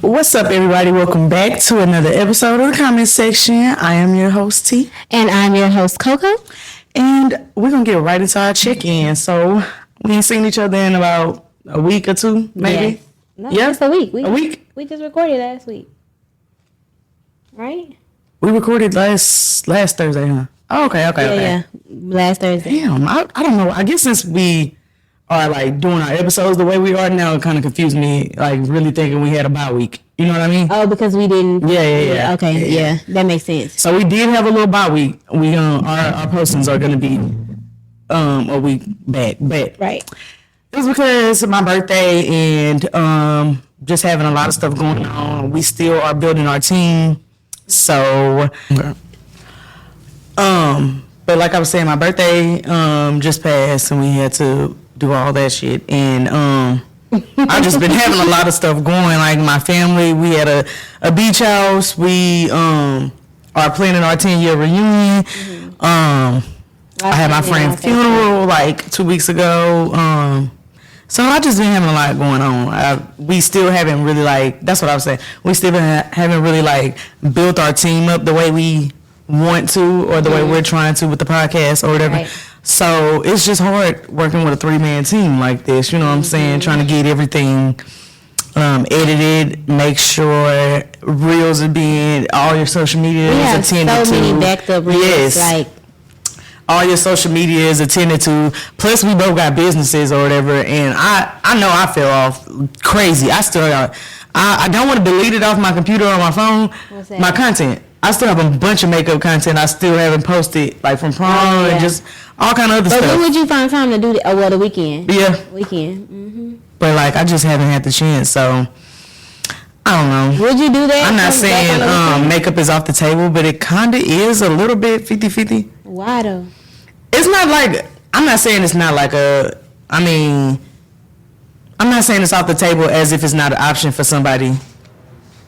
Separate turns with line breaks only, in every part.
What's up, everybody? Welcome back to another episode of the comment section. I am your host, T.
And I'm your host, Coco.
And we're going to get right into our check-in. So, we ain't seen each other in about a week or two, maybe?
Yes. No, just a week.
A week?
We just recorded last week. Right?
We recorded last Thursday, huh? Oh, okay.
Yeah. Last Thursday.
Damn, I don't know. I guess since we are like doing our episodes the way we are now, it kind of confused me, like really thinking we had a bye week. You know what I mean?
Oh, because we didn't.
Yeah.
Okay, yeah, that makes sense.
So we did have a little bye week. We our postings are gonna be a week back, but
right.
It was because of my birthday and just having a lot of stuff going on. We still are building our team, so but like I was saying, my birthday just passed and we had to do all that shit, and I've just been having a lot of stuff going. Like my family, we had a beach house. We are planning our 10-year reunion. I had my friend's funeral like 2 weeks ago. So I just been having a lot going on. We still haven't really that's what I was saying. We still haven't really built our team up the way we want to, or the way we're trying to with the podcast or whatever. Right. So it's just hard working with a 3-man team like this. You know what I'm saying? Trying to get everything edited, make sure reels are being, all your social media is attended to.
So many backed up reels.
Yes. All your social media is attended to. Plus, we both got businesses or whatever, and I know I fell off crazy. I don't want to delete it off my computer or my phone.
What's that?
My content. I still have a bunch of makeup content I still haven't posted, like from prom and just all kind of other stuff.
But when would you find time to do that? Oh, well, the weekend.
Yeah.
Weekend. Mm-hmm.
But I just haven't had the chance, so I don't know.
Would you do that?
I'm not saying makeup is off the table, but it kind of is a little bit 50-50.
Why though?
It's not I'm not saying it's not I'm not saying it's off the table as if it's not an option for somebody.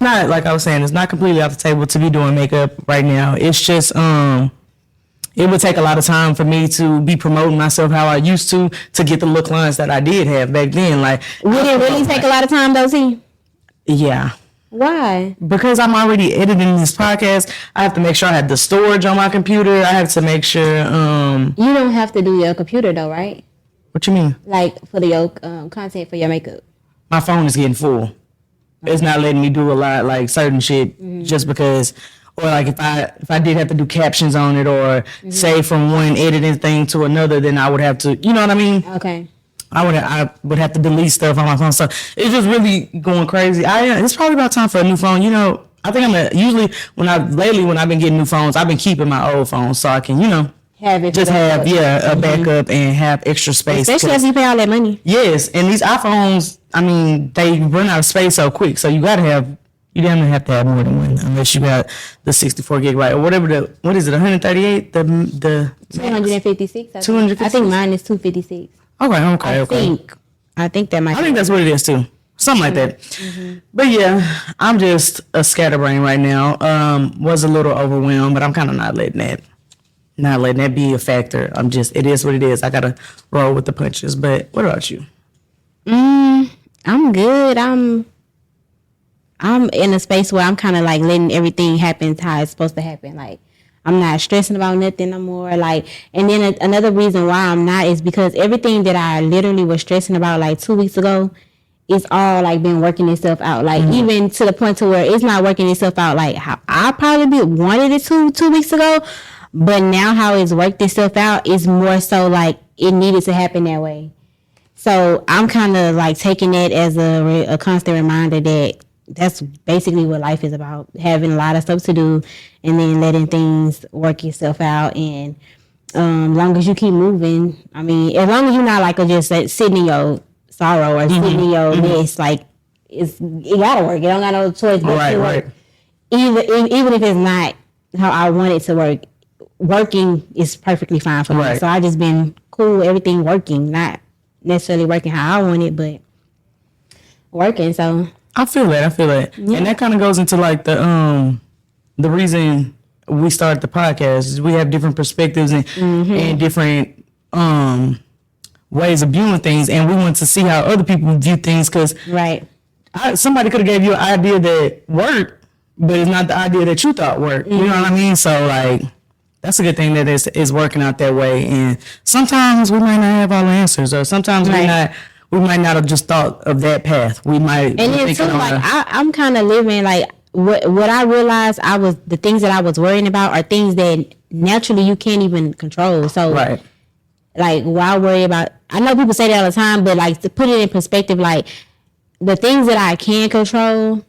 Not like I was saying, it's not completely off the table to be doing makeup right now. It's just it would take a lot of time for me to be promoting myself how I used to get the look lines that I did have back then.
Would it really take a lot of time though, T?
Yeah.
Why?
Because I'm already editing this podcast. I have to make sure I have the storage on my computer. I have to make sure
you don't have to do your computer though, right?
What you mean?
For your content for your makeup.
My phone is getting full. It's not letting me do a lot certain shit just because, or if I did have to do captions on it or say from one editing thing to another, then I would have to, you know what I mean?
Okay.
I would have to delete stuff on my phone. So it's just really going crazy. It's probably about time for a new phone. You know, I think usually when I've been getting new phones, I've been keeping my old phone so I can,
have it.
Just have a backup and have extra space.
Especially if you pay all that money.
Yes, and these iPhones, they run out of space so quick. So you don't have to have more than one unless you got the 64 gigabyte or whatever what is it, 138? The
256.
256.
I think mine is 256.
Okay.
I think that might.
I think that's what it is too. Something like that. Mm-hmm. But yeah, I'm just a scatterbrain right now. Was a little overwhelmed, but I'm kind of not letting that be a factor. It is what it is. I gotta roll with the punches. But what about you?
I'm good. I'm in a space where I'm kind of letting everything happen how it's supposed to happen. I'm not stressing about nothing no more. And then another reason why I'm not is because everything that I literally was stressing about 2 weeks ago, it's all been working itself out. Even to the point to where it's not working itself out how I probably wanted it to 2 weeks ago. But now how it's worked itself out is more so it needed to happen that way. So I'm kind of taking it as a constant reminder that that's basically what life is about. Having a lot of stuff to do and then letting things work itself out. And long as you keep moving, as long as you're not just sitting in your sorrow or sitting in your mess, it gotta work. You don't got no choice but to work. Even if it's not how I want it to work, working is perfectly fine for me. So I just been cool, everything working, not necessarily working how I want it, but working. So
I feel that. Yeah. And that kind of goes into the reason we started the podcast is we have different perspectives and different ways of viewing things, and we want to see how other people view things because somebody could have gave you an idea that worked, but it's not the idea that you thought worked. You know what I mean? So like, that's a good thing that is working out that way. And sometimes we might not have all the answers, or sometimes we might not have just thought of that path. We might.
And then too, like I'm kind of living like what I realized the things that I was worrying about are things that naturally you can't even control. So like why worry about? I know people say that all the time, but like to put it in perspective, like the things that I can control,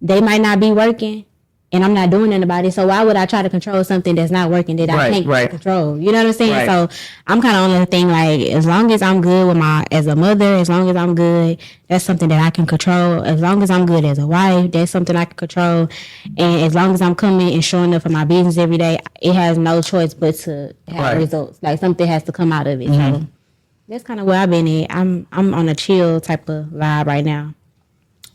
they might not be working. And I'm not doing anything about it. So why would I try to control something that's not working that I can't control? You know what I'm saying? So I'm kind of on the thing like, as long as I'm good with as a mother, as long as I'm good, that's something that I can control. As long as I'm good as a wife, that's something I can control. And as long as I'm coming and showing up for my business every day, it has no choice but to have results. Like something has to come out of it. So that's kind of where I've been at. I'm on a chill type of vibe right now.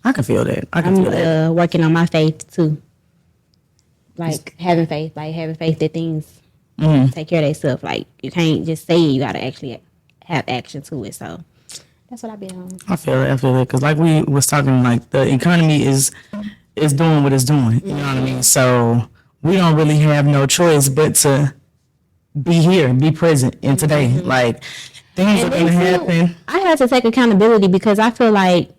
I can feel that. I'm
working on my faith too. Like having faith that things take care of themselves. Like you can't just say it, you gotta actually have action to it. So that's what I've been on.
I feel it, because like we was talking, like the economy is doing what it's doing. You know what I mean? So we don't really have no choice but to be here, be present in today. Like things are gonna happen.
I had to take accountability because I feel like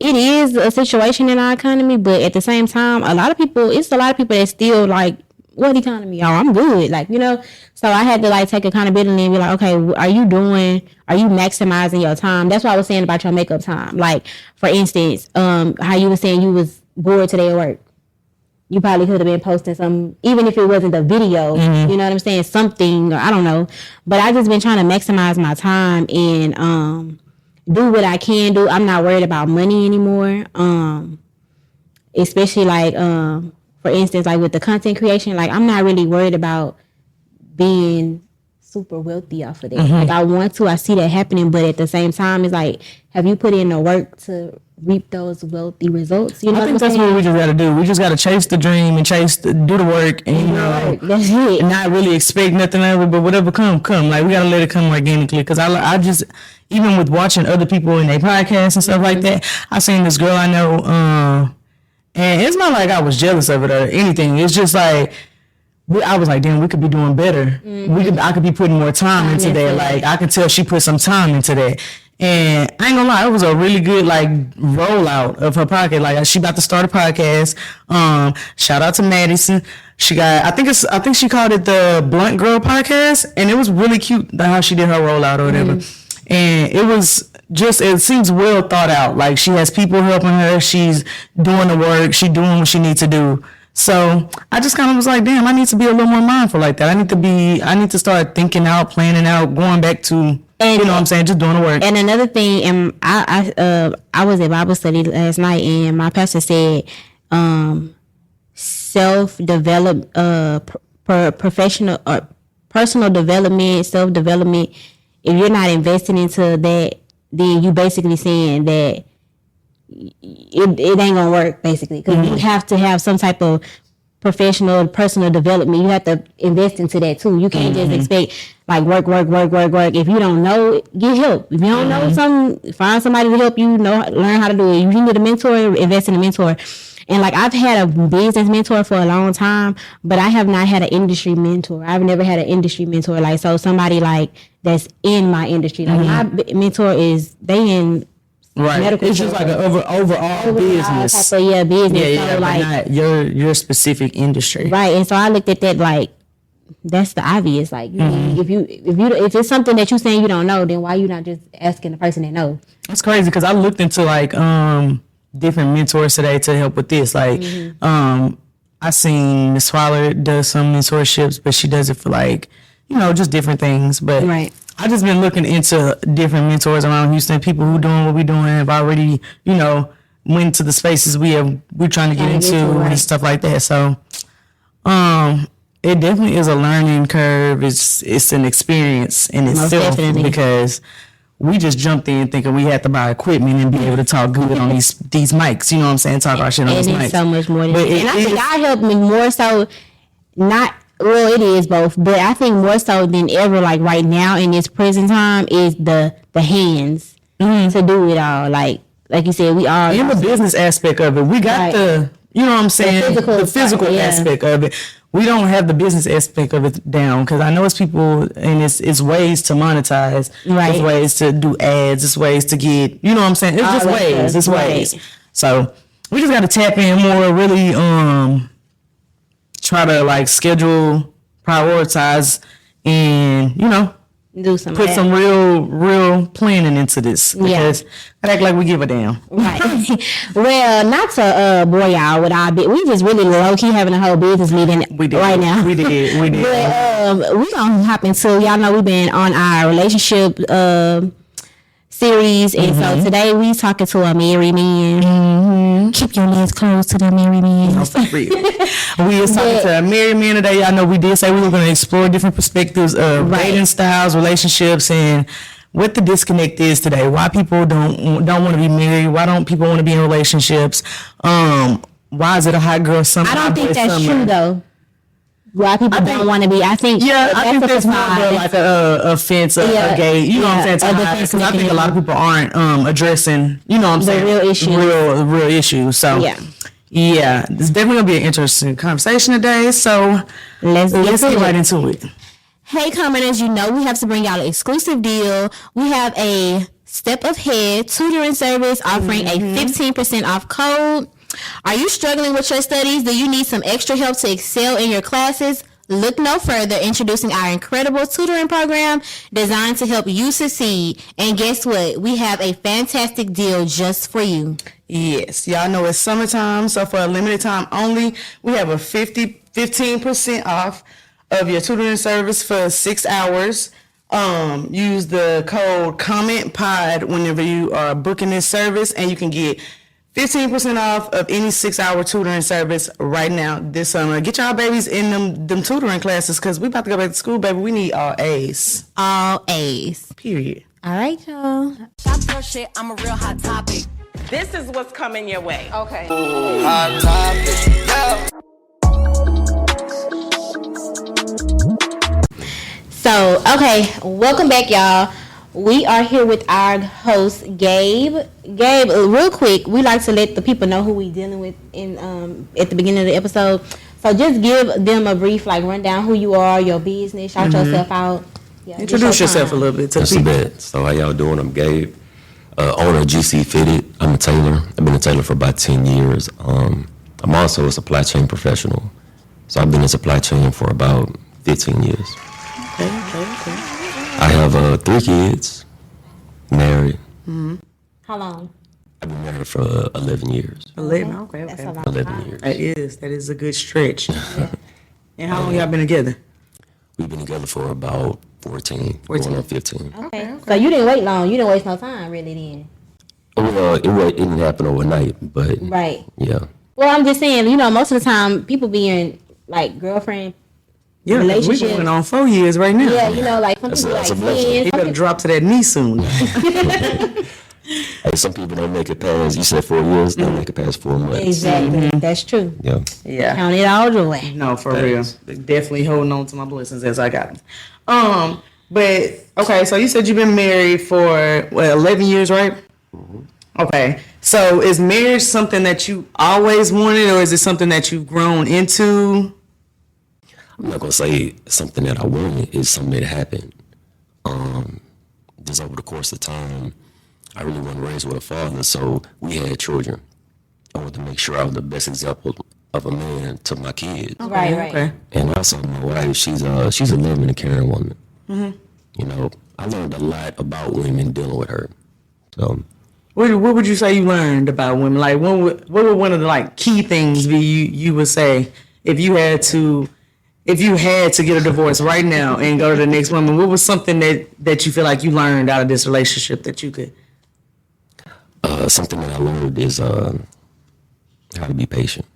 it is a situation in our economy, but at the same time, it's a lot of people that still like, what economy? Oh, I'm good. Like, you know, so I had to like take accountability and be like, okay, are you maximizing your time? That's what I was saying about your makeup time. Like, for instance, how you were saying you was bored today at work. You probably could have been posting some, even if it wasn't the video, you know what I'm saying? Something, or I don't know. But I just been trying to maximize my time and, do what I can do. I'm not worried about money anymore. Especially like, for instance, like with the content creation, like I'm not really worried about being super wealthy off of that. Like I see that happening, but at the same time, it's like, have you put in the work to reap those wealthy results? You know,
I think that's what we just got to do. We just got to chase the dream and do the work, and
that's it.
And not really expect nothing of it, but whatever come. Like we got to let it come organically. Because I just, even with watching other people in their podcasts and stuff like that, I seen this girl I know, and it's not like I was jealous of it or anything. It's just like, I was like, damn, we could be doing better. I could be putting more time into that. Like I could tell she put some time into that. And I ain't gonna lie, it was a really good like rollout of her podcast. Like she about to start a podcast. Shout out to Madison. She got, I think she called it the Blunt Girl Podcast, and it was really cute how she did her rollout or whatever. And it seems well thought out. Like she has people helping her. She's doing the work. She's doing what she needs to do. So I just kind of was like, damn, I need to be a little more mindful like that. I need to start thinking out, planning out, going back to, you know what I'm saying, just doing the work.
And another thing, and I was at Bible study last night, and my pastor said, self-develop, professional or personal development, self-development. If you're not investing into that, then you basically saying that it ain't gonna work, basically, because you have to have some type of professional, personal development. You have to invest into that too. You can't just expect like work. If you don't know, get help. If you don't know something, find somebody to help you learn how to do it. If you need a mentor, invest in a mentor. And like I've had a business mentor for a long time, but I have not had an industry mentor. I've never had an industry mentor. Like, so somebody like that's in my industry. Like my mentor they in medical.
It's just like an overall business.
Type of, business.
Yeah,
so like
not your specific industry.
Right. And so I looked at that like, that's the obvious. Like if it's something that you're saying you don't know, then why you not just asking the person that knows?
That's crazy, because I looked into like different mentors today to help with this. Like I seen Miss Fowler does some mentorships, but she does it for like, just different things. But I just been looking into different mentors around Houston, people who doing what we doing, have already, went to the spaces we're trying to get into and stuff like that. So it definitely is a learning curve. It's an experience in itself, because we just jumped in thinking we had to buy equipment and be able to talk good on these mics. You know what I'm saying? Talk our shit on these mics.
It's so much more than that. And I think God helped me more so, it is both, but I think more so than ever, like right now in this present time, is the hands. to do it all. Like you said, we all
And the business aspect of it. We got the, you know what I'm saying? The physical aspect of it. We don't have the business aspect of it down, because I know it's people and it's ways to monetize.
Right.
It's ways to do ads. It's ways to get, you know what I'm saying? It's just ways. It's ways. So we just got to tap in more, really try to like schedule, prioritize, and, you know,
do some
put some real planning into this, because I act like we give a damn.
Right. Well, not to bore y'all with our we just really low key having a whole business meeting right now.
We did.
But we gonna hop into, y'all know we've been on our relationship series, and so today we talking to a married man. Keep your legs closed to the married man.
No, for real. We is talking to a married man today. Y'all know we did say we were going to explore different perspectives of dating styles, relationships, and what the disconnect is today. Why people don't want to be married? Why don't people want to be in relationships? Why is it a hot girl summer?
I don't think that's true though. Why people don't want to be? I think
I think that's more of like a offense, a gay. You know what I'm saying? Because I think a lot of people aren't addressing. You know what I'm saying?
Real issues.
Real issues. So yeah, it's definitely gonna be an interesting conversation today. So let's get right into it.
Hey, commenters, you know we have to bring y'all an exclusive deal. We have a Step Ahead tutoring service offering a 15% off code. Are you struggling with your studies? Do you need some extra help to excel in your classes? Look no further, introducing our incredible tutoring program designed to help you succeed. And guess what? We have a fantastic deal just for you.
Yes, y'all know it's summertime, so for a limited time only, we have a 15% off of your tutoring service for 6 hours. Use the code CommentPod whenever you are booking this service, and you can get 15% off of any 6-hour tutoring service right now this summer. Get y'all babies in them tutoring classes, because we about to go back to school, baby. We need all A's.
All A's.
Period.
All right, y'all.
Stop your shit, I'm a real hot topic.
This is what's coming your way.
Okay.
Hot topic, yeah.
So, okay, welcome back, y'all. We are here with our host, Gabe. Gabe, real quick, we like to let the people know who we dealing with in at the beginning of the episode. So just give them a brief rundown who you are, your business, shout yourself out. Yeah,
introduce yourself a little bit to the people.
So how y'all doing? I'm Gabe, owner of GC Fitted. I'm a tailor. I've been a tailor for about 10 years. I'm also a supply chain professional. So I've been in supply chain for about 15 years.
Okay.
I have 3 kids, married.
How long?
I've been married for 11 years.
11, okay.
That's a long
11
time.
years.
That is a good stretch. And how long y'all been together?
We've been together for about 14. Going on 15.
Okay. So you didn't wait long. You didn't waste no time, really, then.
Well, it didn't happen overnight, but
Right.
yeah.
Well, I'm just saying, most of the time, people being girlfriend,
Yeah, we
relationship.
going on 4 years right now.
Yeah, some people
that's a blessing.
friends.
You better drop to that knee soon.
Hey, some people don't make it past, you said 4 years, they don't make it past 4 months.
Exactly. That's true.
Yeah.
Yeah.
Count it all joy.
No, for real. Definitely holding on to my blessings as I got them. But okay, so you said you've been married for 11 years, right? Okay. So is marriage something that you always wanted, or is it something that you've grown into?
I'm not gonna say something that I wanted, it's something that happened. Just over the course of time, I really wasn't raised with a father, so we had children. I wanted to make sure I was the best example of a man to my kids.
Right.
Okay.
And also my wife, she's a loving and caring woman. You know, I learned a lot about women dealing with her. So
What would you say you learned about women? Like, what were one of the key things you would say if you had to get a divorce right now and go to the next woman? What was something that you feel like you learned out of this relationship that you could?
something that I learned is how to be patient.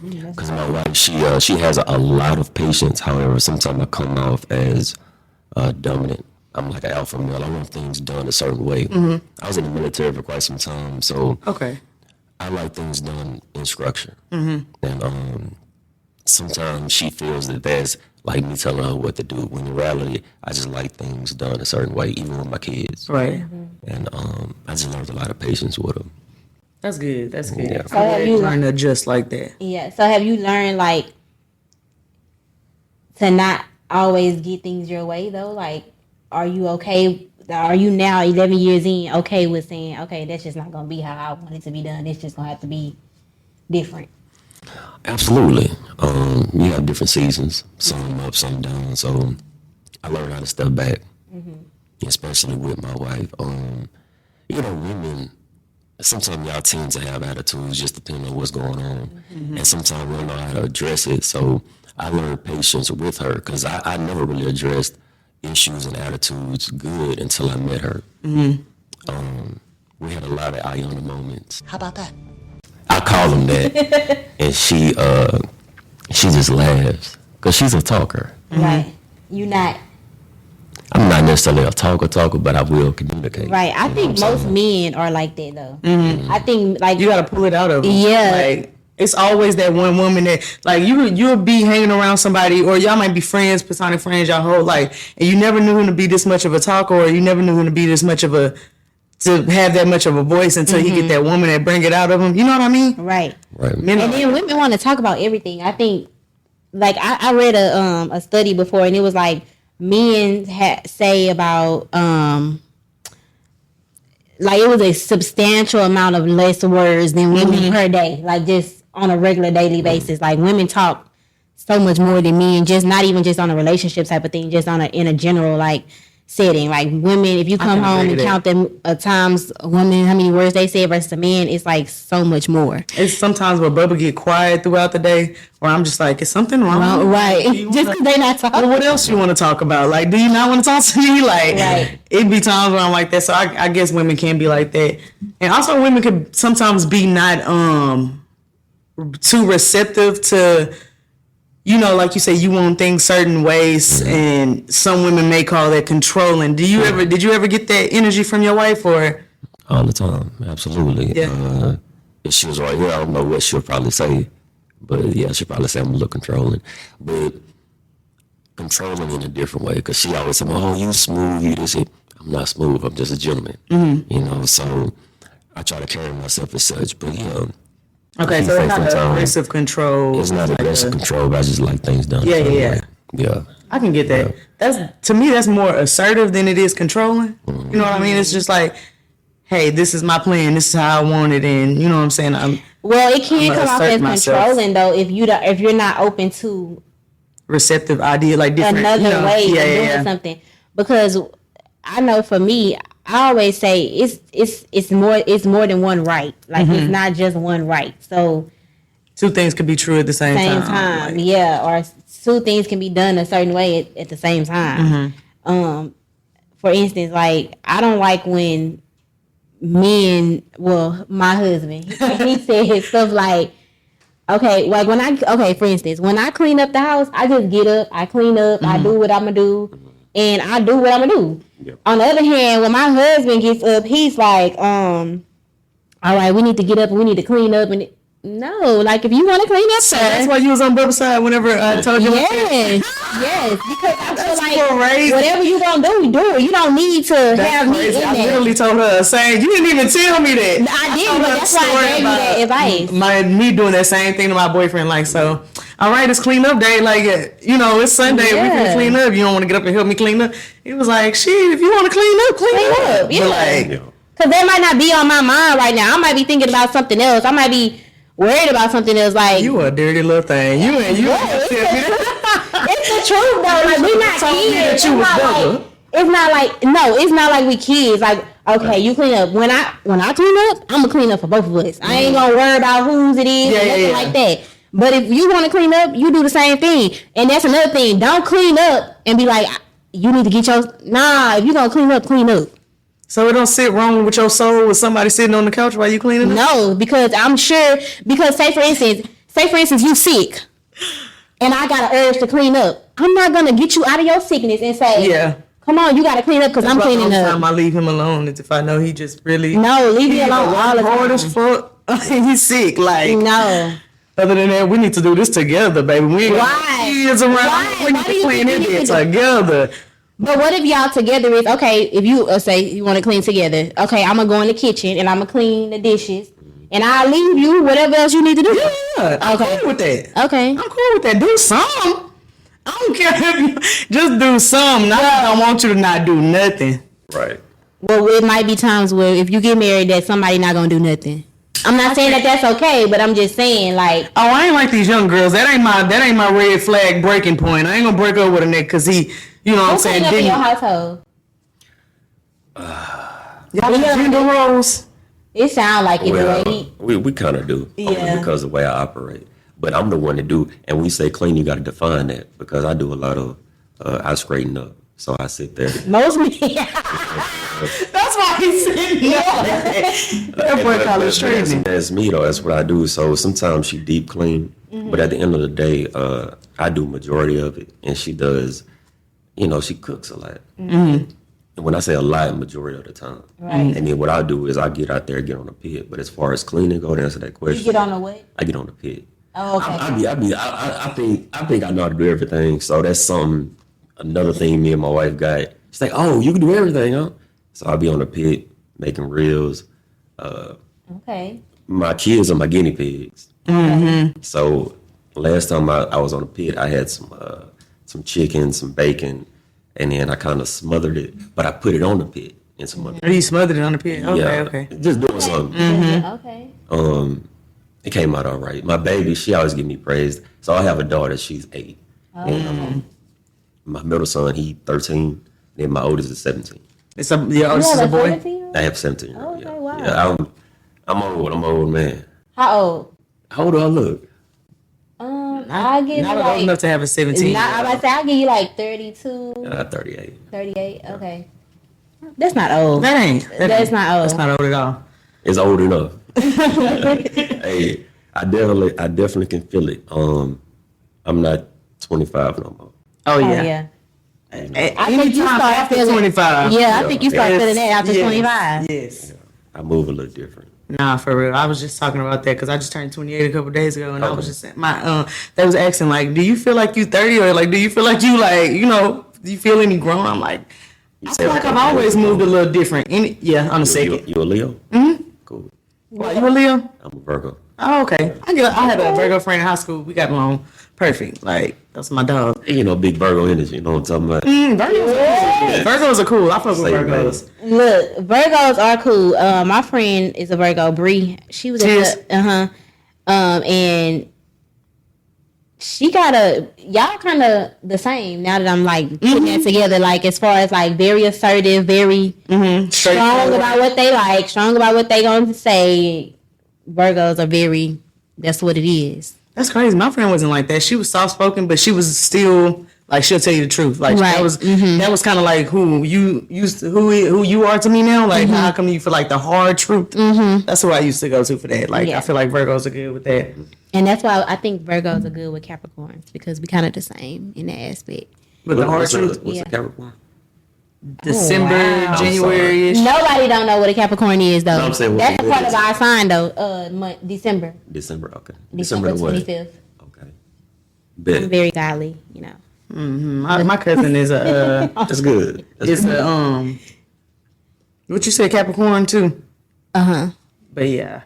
Because my wife, she has a lot of patience. However, sometimes I come off as dominant. I'm like an alpha male. I want things done a certain way. Mm-hmm. I was in the military for quite some time, so
Okay.
I like things done in structure.
Mm-hmm.
And sometimes she feels that that's like me telling her what to do, when in reality, I just like things done a certain way, even with my kids.
Right.
And I just learned a lot of patience with her.
That's good. That's good.
Yeah.
So have you
learn to adjust like that?
Yeah. So have you learned like to not always get things your way though? Like, are you okay? Are you now 11 years in okay with saying, okay, that's just not gonna be how I want it to be done. It's just gonna have to be different.
Absolutely. You have different seasons, some up, some down. So I learned how to step back, especially with my wife. Women, sometimes y'all tend to have attitudes just depending on what's going on. And sometimes we don't know how to address it. So I learned patience with her because I never really addressed issues and attitudes good until I met her. We had a lot of Ayana moments.
How about that?
I call them that. And she just laughs because she's a talker.
Right. You not.
I'm not necessarily a talker, but I will communicate.
Right. I think most men are like that though. I think like
You gotta pull it out of them.
Yeah.
Like, it's always that one woman that, like, you'll be hanging around somebody, or y'all might be friends, platonic friends, y'all whole life, and you never knew him to be this much of a talker, or you never knew him to be this much of to have that much of a voice until he get that woman that bring it out of him. You know what I mean?
right.
Right.
Men
And
are-
then women want to talk about everything. I think, like I read a study before, and it was like men say about like it was a substantial amount of less words than women per day, like just on a regular daily basis. Like women talk so much more than men, just not even just on a relationship type of thing, just in a general like setting. Like women, if you come
can
home
agree
and
to
count them times a woman how many words they say versus a man, it's like so much more.
It's sometimes where Bubba get quiet throughout the day, or I'm just like, is something wrong?
Right.
Do you
Just
wanna-
because they not
Well,
talking.
what else you want to talk about? Like, do you not want to talk to me? Like,
Right.
It'd be times where I'm like that. So I guess women can be like that, and also women could sometimes be not too receptive to, like you say, you want things certain ways, and some women may call that controlling. Did you ever get that energy from your wife, or?
All the time. Absolutely.
Yeah.
If she was right here, I don't know what she'll probably say. But yeah, she'll probably say I'm a little controlling. But controlling in a different way. Because she always said, oh, you smooth, you this. I'm not smooth. I'm just a gentleman. So I try to carry myself as such. But yeah.
Okay,
she
so
say
it's not
sometimes
aggressive control.
It's not
like
aggressive
a-
control, but I just like things done.
Yeah,
a certain
yeah.
way. Yeah.
I can get that. To me, that's more assertive than it is controlling. You know what I mean? It's just like, hey, this is my plan. This is how I want it, and you know what I'm saying.
Well, it can
I'ma
come off
assert
as
myself.
controlling though if you're not open to
Receptive idea, like different.
another way of doing
Yeah.
something. Because I know for me, I always say it's more than one right. Like it's not just one right. So
Two things could be true at the same
time,
Like,
yeah, or two things can be done a certain way at the same time. For instance, like I don't like when my husband, he said stuff like, okay, like for instance, when I clean up the house, I just get up, I clean up, I do what I'm gonna do, and I do what I'm gonna do. Yep. On the other hand, when my husband gets up, he's like, all right, we need to get up and we need to clean up. And no, like if you want to clean up,
So that's why you was on Bubba's side whenever I told you.
yes, because I feel like
crazy.
whatever you gonna do it. You don't need to have me in
I
there.
literally told her saying, you didn't even tell me that.
I did,
told
but
her a
that's why I
story
gave you that advice.
Me doing that same thing to my boyfriend, like, so, all right, it's clean up day, like, it's Sunday, we
Yeah.
can clean up, you don't want to get up and help me clean up. He was like, shit, if you want to clean up,
yeah.
But like,
Cause that might not be on my mind right now. I might be thinking about something else. I might be worried about something else. Like
you a dirty little thing. You ain't
it's
tell me that.
it's the truth though. Like we not
told me
kids.
that you was
It's not like we kids. Like okay, you clean up. When I clean up, I'm gonna clean up for both of us. I ain't gonna worry about whose it is or nothing like that. But if you want to clean up, you do the same thing. And that's another thing. Don't clean up and be like, you need to get your If you gonna clean up, clean up.
So it don't sit wrong with your soul with somebody sitting on the couch while you cleaning up?
No, because I'm sure. Because say for instance, you sick, and I got an urge to clean up. I'm not gonna get you out of your sickness and say,
Yeah.
come on, you gotta clean up because I'm cleaning
The
up.
time I leave him alone is if I know he just really
No, leave me alone all the
hard
time.
as fuck. He's sick. Like
No.
other than that, we need to do this together, baby. We ain't got
Why?
kids around.
Why?
We need
Why do
to
you
clean
think we
it
need to-
together.
But what if y'all together is okay? If you say you want to clean together, okay, I'm gonna go in the kitchen and I'm gonna clean the dishes, and I'll leave you whatever else you need to do.
Yeah, I'm
Okay.
cool with that.
Okay.
I'm cool with that. Do some. I don't care if you just do some. I don't want you to not do nothing.
Right.
Well, it might be times where if you get married, that somebody not gonna do nothing. I'm not saying that that's okay, but I'm just saying like.
Oh, I ain't like these young girls. That ain't my red flag breaking point. I ain't gonna break up with a nigga because he, you know what I'm
Who
saying?
clean up in your
Didn't
household?
y'all just gender roles?
It sound like it,
Well,
the way
we kind of do. Only
Yeah.
because of the way I operate. But I'm the one to do. And when we say clean, you got to define that because I do a lot of. I straighten up. So I sit there.
most men.
That's why he's sitting there. That boy call it straightening.
That's me though. That's what I do. So sometimes she deep clean, but at the end of the day, I do majority of it, and she does. You know, she cooks a lot. And when I say a lot, majority of the time.
Right.
And then what I do is I get out there, get on the pit. But as far as cleaning go, to answer that question,
You get on the what?
I get on the pit.
Oh, okay.
I think I know how to do everything. So that's another thing me and my wife got. She's like, oh, you can do everything, huh? So I'll be on the pit making reels.
Okay.
My kids are my guinea pigs. So last time I was on the pit, I had some chicken, some bacon, and then I kind of smothered it, but I put it on the pit and some other.
He smothered it on the pit. Okay,
Yeah,
okay.
just doing something.
Okay.
It came out all right. My baby, she always give me praise. So I have a daughter, she's 8. And, my middle son, he 13. Then my oldest is 17.
It's your oldest is a boy.
17-year-old?
I have 17.
Okay,
yeah.
wow.
Yeah, I'm old. I'm an old man.
How old?
How old do I look?
I'll give you
Not old
like.
enough to have a 17.
I'm about to say I'll give you like 32,
38.
38. Okay. That's not old.
That ain't.
That's not old.
That's not old at all.
It's old enough. Hey, I definitely can feel it. I'm not 25 no more.
Oh
Oh,
yeah.
yeah.
I
think you start
after
feeling-
25.
Yeah, I think you start
Yes,
feeling that after
yes,
25.
Yes.
I move a little different.
Nah, for real. I was just talking about that because I just turned 28 a couple days ago, and I was just saying, they was asking like, do you feel like you 30 or like, do you feel like you like, you know, do you feel any grown? I'm like, I feel like I've always moved a little different. Yeah, on the second.
You a Leo? Mm-hmm. Cool.
What, you a Leo?
I'm a Virgo.
Oh, okay. I had a Virgo friend in high school. We got along perfect. Like, that's my dog.
You know, big Virgo energy. You know what I'm talking about?
Virgos are cool. I fuck with
Same
Virgos.
Look, Virgos are cool. My friend is a Virgo, Bree. She was
Cheers.
and she y'all kind of the same now that I'm like putting that together. Like as far as like very assertive, very strong about what they like, strong about what they going to say. Virgos are very. That's what it is.
That's crazy. My friend wasn't like that. She was soft spoken, but she was still like she'll tell you the truth. Like
Right.
that was kind of like who you used to who you are to me now. Like how come you feel like the hard truth? That's who I used to go to for that. Like
Yeah.
I feel like Virgos are good with that.
And that's why I think Virgos are good with Capricorns because we kind of the same in that aspect.
With the hard truth.
What's
Yeah.
a Capricorn?
December,
wow.
January-ish.
Nobody don't know what a Capricorn is though.
No, I'm saying what
That's a
it
part
is.
of our sign though. December.
December, okay.
December
the what?
25th.
Okay.
I'm
Bet.
very godly, you know.
My cousin is a
That's good. That's
is
good.
a what you said Capricorn too. But yeah,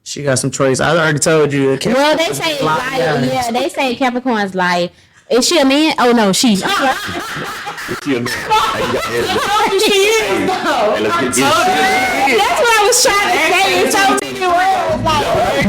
she got some choice. I already told you.
Well, they say like, they say Capricorn's like. Is she a man? Oh no, she.
She a man. Hey, you got that.
She is though.
Hey, let's get
That's what I was trying to say in so many words. Like,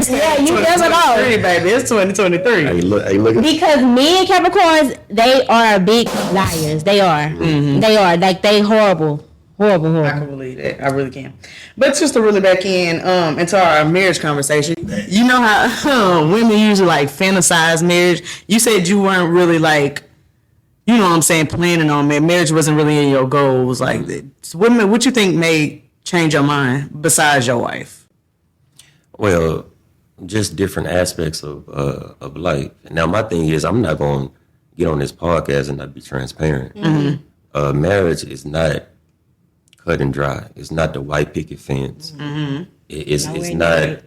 yeah, you never know.
2023, baby. It's 2023.
Hey, look.
Because men Capricorns, they are big liars. They are. They are. Like, they horrible.
I can believe that. I really can. But just to really back in into our marriage conversation, you know how women usually like fantasize marriage. You said you weren't really like, you know what I'm saying, planning on marriage. Marriage wasn't really in your goals. Like, so what you think made change your mind besides your wife?
Well, just different aspects of life. Now, my thing is, I'm not going to get on this podcast and not be transparent. Marriage is not cut and dry. It's not the white picket fence. It's not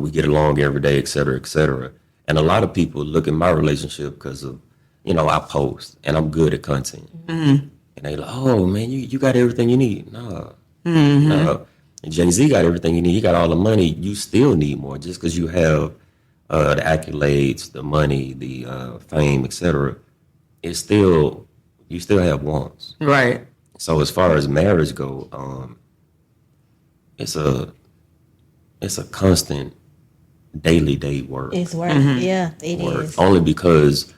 we get along every day, et cetera, et cetera. And a lot of people look at my relationship because of, you know, I post and I'm good at content. And they like, oh man, you got everything you need. No. No. And Jay-Z got everything you need. He got all the money. You still need more just because you have the accolades, the money, the fame, etc. It's still, you still have wants.
Right.
So as far as marriage go, it's a constant daily work.
It's work. Yeah, it
Work.
is.
Only because,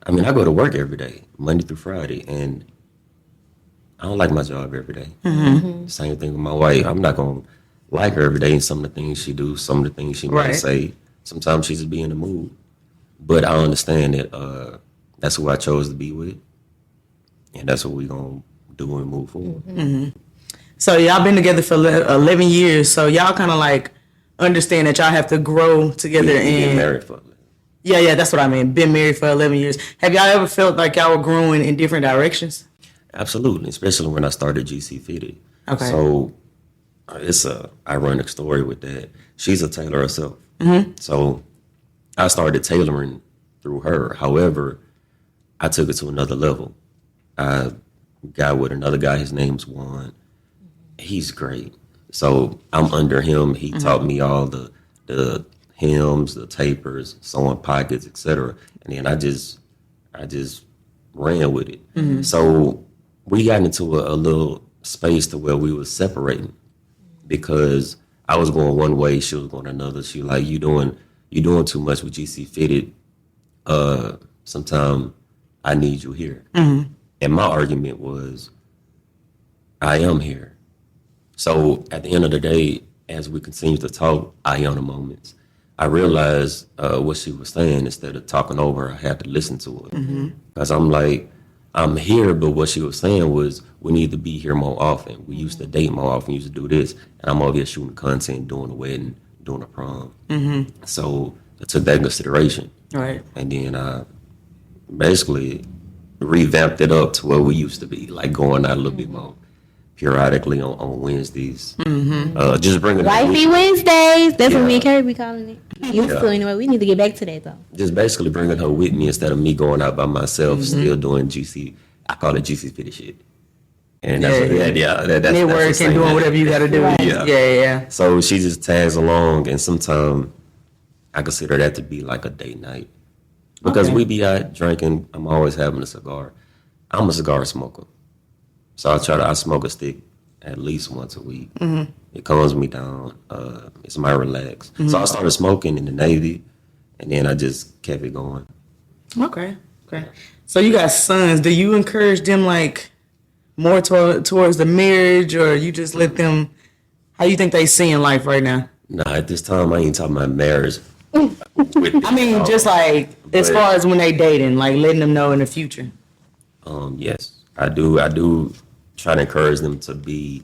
I mean, I go to work every day, Monday through Friday, and I don't like my job every day. Same thing with my wife. I'm not going to like her every day, and some of the things she do, some of the things she might say. Sometimes she just be in the mood. But I understand that that's who I chose to be with, and that's what we're going to do and move forward.
So y'all been together for 11 years. So y'all kind of like understand that y'all have to grow together.
We
And
get married for
yeah, that's what I mean. Been married for 11 years. Have y'all ever felt like y'all were growing in different directions?
Absolutely, especially when I started GC Fitted.
Okay.
So it's a ironic story with that. She's a tailor herself. So I started tailoring through her. However, I took it to another level. I got with another guy. His name's Juan. He's great. So I'm under him. He taught me all the hems, the tapers, sewing pockets, etc. And then I just ran with it. So we got into a little space to where we were separating because I was going one way, she was going another. She like, you doing too much with GC Fitted. Sometime I need you here. And my argument was, I am here. So at the end of the day, as we continue to talk, I am the moments. I realized what she was saying. Instead of talking over her, I had to listen to it. Because I'm like, I'm here, but what she was saying was, we need to be here more often. We used to date more often, we used to do this. And I'm over here shooting content, doing the wedding, doing the prom. So I took that in consideration.
Right.
And then I basically revamped it up to where we used to be, like going out a little bit more periodically on Wednesdays. Just bringing
Wifey Wednesdays. That's what me and Kerry be calling it. So anyway, we need to get back to that though.
just basically bringing her with me instead of me going out by myself, still doing GC. I call it GC Fitted shit. And that's that's
Network and doing whatever you got to do.
Right.
Yeah.
So she just tags along, and sometimes I consider that to be like a date night because we be out drinking. I'm always having a cigar. I'm a cigar smoker, so I smoke a stick at least once a week. It calms me down. It's my relax. So I started smoking in the Navy, and then I just kept it going.
Okay. So you got sons. Do you encourage them like more towards the marriage, or you just let them? How you think they see in life right now?
Nah, at this time I ain't talking about marriage.
I mean, just like as far as when they dating, like letting them know in the future.
Yes, I do try to encourage them to be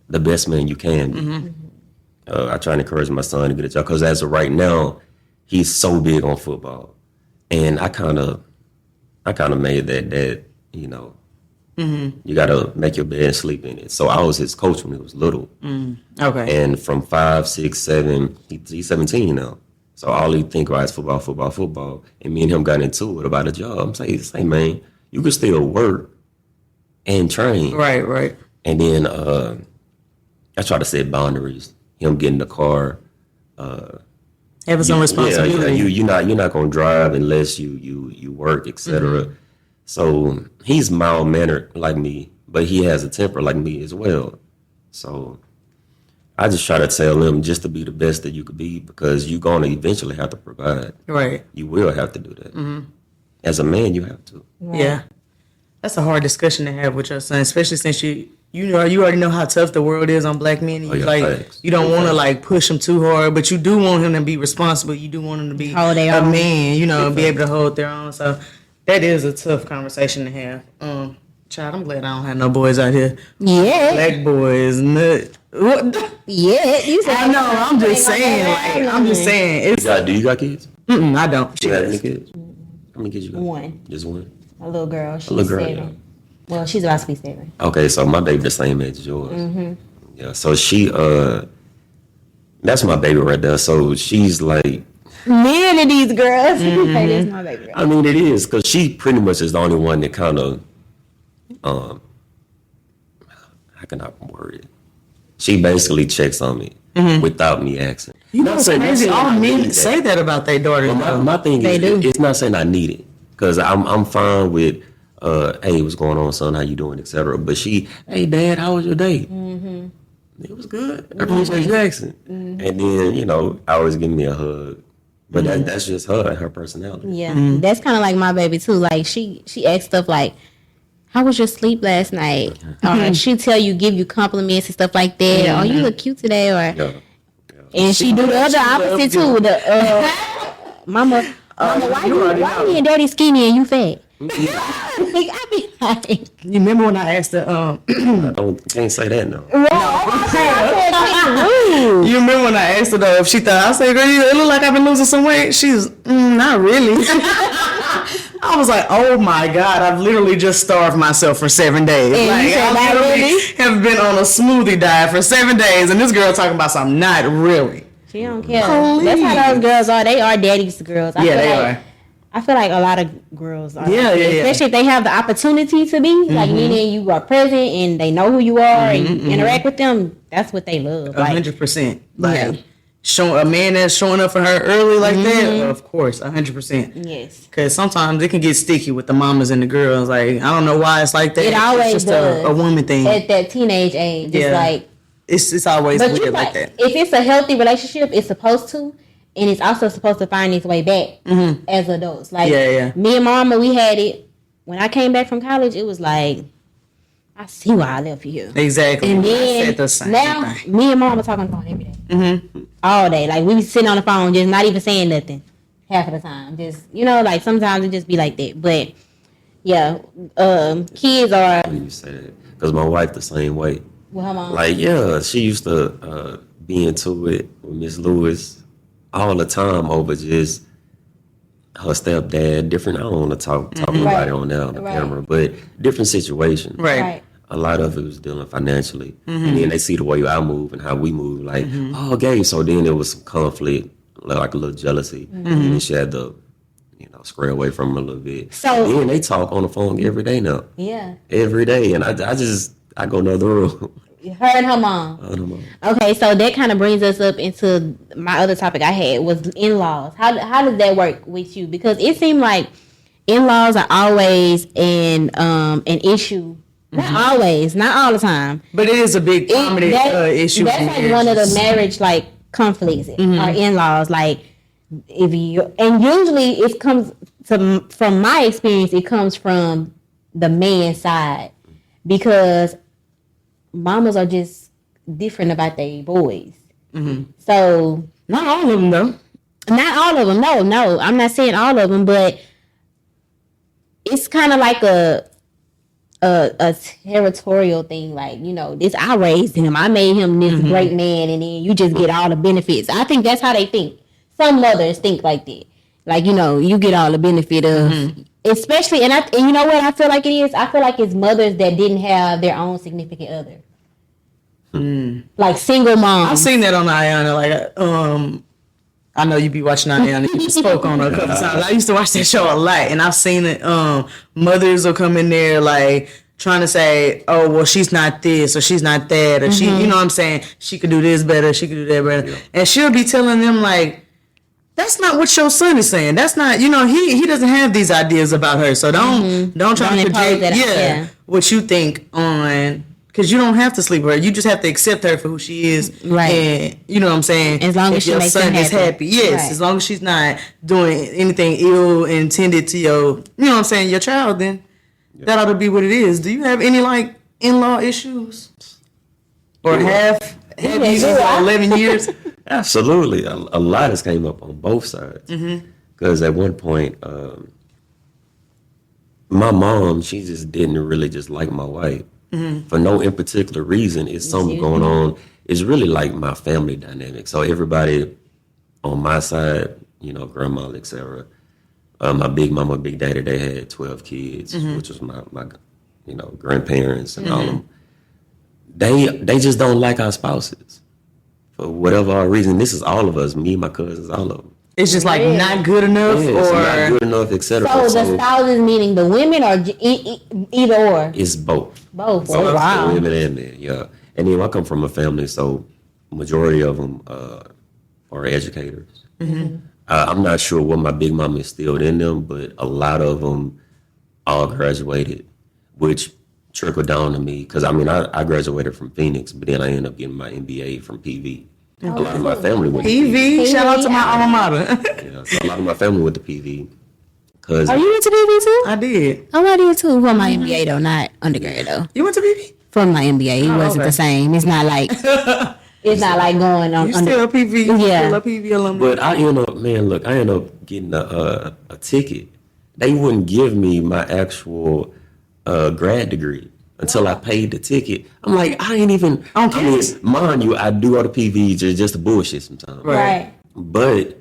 the best man you can be. I try to encourage my son to get a job because as of right now, he's so big on football, and I kind of made that you know, you got to make your bed and sleep in it. So I was his coach when he was little.
Okay.
And from 5, 6, 7, he's 17 now. So all he think about is football. And me and him got into it about a job. I'm saying, man, you can still work and train.
Right.
And then I try to set boundaries. Him getting the car.
Having some responsibility.
You're not gonna drive unless you work, etc. So he's mild mannered like me, but he has a temper like me as well. So I just try to tell him just to be the best that you could be because you're gonna eventually have to provide.
Right.
You will have to do that. As a man, you have to.
Yeah. That's a hard discussion to have with your son, especially since you already know how tough the world is on black men. And you don't want to like push him too hard, but you do want him to be responsible. You do want him to be
Hold their
a
own.
man, be able to hold their own. So that is a tough conversation to have. Child, I'm glad I don't have no boys out here.
Yeah.
Black boys, nut. What?
Yeah. You said
I know. I'm just saying. It's.
Do you got kids?
I don't.
You got any kids? How many kids you got?
One.
Just one?
A little girl. She's
little girl,
7. Well, she's about to be 7.
Okay, so my baby the same age as yours. Yeah, so she that's my baby right there. So she's like
Many of these girls. Hey, that's my baby girl.
I mean it is because she pretty much is the only one that kind of how can I word it? She basically checks on me without me asking.
You know, it's crazy. All men say that about their daughters.
Well, my thing is, it's not saying I need it, because I'm fine with, hey, what's going on, son? How you doing, etc. But she, hey, Dad, how was your day? Mm-hmm. It was good. I appreciate you asking. Mm-hmm. And then, you know, always give me a hug. But that's just her and her personality.
Yeah, that's kind of like my baby too. Like she asks stuff like, "How was your sleep last night?" Or she'll tell you, give you compliments and stuff like that. "Oh, you look cute today." Or and she do the other opposite too. The mama, why me and daddy skinny and you fat? I be like,
you remember when I asked her?
Can't say that no.
You remember when I asked her though if she thought, I said, "Girl, it look like I've been losing some weight." She's not really. I was like, oh my God, I've literally just starved myself for 7 days. I literally have been on a smoothie diet for 7 days, and this girl talking about something not really.
She don't care. That's how those girls are. They are daddy's girls. They are. I feel like a lot of girls are. Especially if they have the opportunity to be. Like, meaning you are present and they know who you are and you interact with them. That's what they love.
100%. Like, a man that's showing up for her early like that, of course, 100%.
Yes.
Because sometimes it can get sticky with the mamas and the girls. Like, I don't know why it's like that.
It always
it's just
does.
A woman thing.
At that teenage age. It's like.
It's always weird like that.
If it's a healthy relationship, it's supposed to. And it's also supposed to find its way back as adults. Like, me and Mama, we had it. When I came back from college, it was like, I see why I left you here.
Exactly.
And then, me and Mama talking on the phone every day. All day. Like, we be sitting on the phone, just not even saying nothing. Half of the time. Just, like, sometimes it just be like that. But, kids are...
You say that. Because my wife the same way.
With her mom?
Like, she used to be into it with Miss Lewis all the time over just her stepdad, different. I don't want to talk about it on there on the camera, but different situations.
Right.
A lot of it was dealing financially. And then they see the way I move and how we move, like, oh, Gabe. So then it was some conflict, like a little jealousy. And then she had to, square away from him a little bit. So then they talk on the phone every day now.
Yeah.
Every day. And I go another room.
Her and her mom. Okay, so that kind of brings us up into my other topic I had was in-laws. How does that work with you? Because it seemed like in-laws are always an issue. Not always, not all the time.
But it is a big prominent issue.
That's like one of the marriage conflicts are in-laws. Like and usually it comes from my experience, it comes from the man's side because mamas are just different about their boys. So
not all of them though.
Not all of them. No. I'm not saying all of them, but it's kind of like a territorial thing. Like, this I raised him. I made him this great man, and then you just get all the benefits. I think that's how they think. Some mothers think like that. Like, you get all the benefit of, especially, and you know what I feel like it is? I feel like it's mothers that didn't have their own significant other. Like single moms.
I've seen that on Ayana. Like, I know you be watching Ayana. You spoke on her a couple times. I used to watch that show a lot, and I've seen it. Mothers will come in there like trying to say, "Oh, well, she's not this or she's not that, or she, you know what I'm saying? She could do this better. She could do that better," and she'll be telling them like, "That's not what your son is saying. That's not, he doesn't have these ideas about her. So don't try to project what you think on, because you don't have to sleep with her. You just have to accept her for who she is.
Right.
And you know what I'm saying?
As long as she makes him happy.
Yes.
Right.
As long as she's not doing anything ill intended to your, your child, then that ought to be what it is. Do you have any like in-law issues? Or have you for 11 years?
Absolutely. A lot has came up on both sides. Because at one point, my mom, she just didn't really just like my wife. For no in particular reason. It's something going on. It's really like my family dynamic. So everybody on my side, grandma, etc. My big mama, big daddy, they had 12 kids, which was my grandparents and all of them. They just don't like our spouses. For whatever our reason, this is all of us, me, my cousins, all of them.
It's just like not good enough,
Yeah,
or
it's not good enough, etc.
So the spouses meaning the women or either or?
It's both.
Both.
So
Oh, wow.
women and men, yeah. And then I come from a family, so majority of them are educators. I'm not sure what my big mama instilled in them, but a lot of them all graduated, which trickled down to me. Because, I mean, I graduated from Phoenix, but then I ended up getting my MBA from PV. A lot of my family went to
PV. Shout out to my alma mater.
Yeah, so a lot of my family went to PV. Cause
Are you into PV too?
I did.
I did too. From my MBA though, not undergrad though.
You went to PV?
From my MBA, it wasn't
okay.
the same. It's not like going on.
You still a PV?
Yeah.
Still a PV alumni?
But I end up getting a ticket. They wouldn't give me my actual grad degree until I paid the ticket. I'm like, I ain't even. I mean, mind you, I do all the PV just to bullshit sometimes.
Right.
But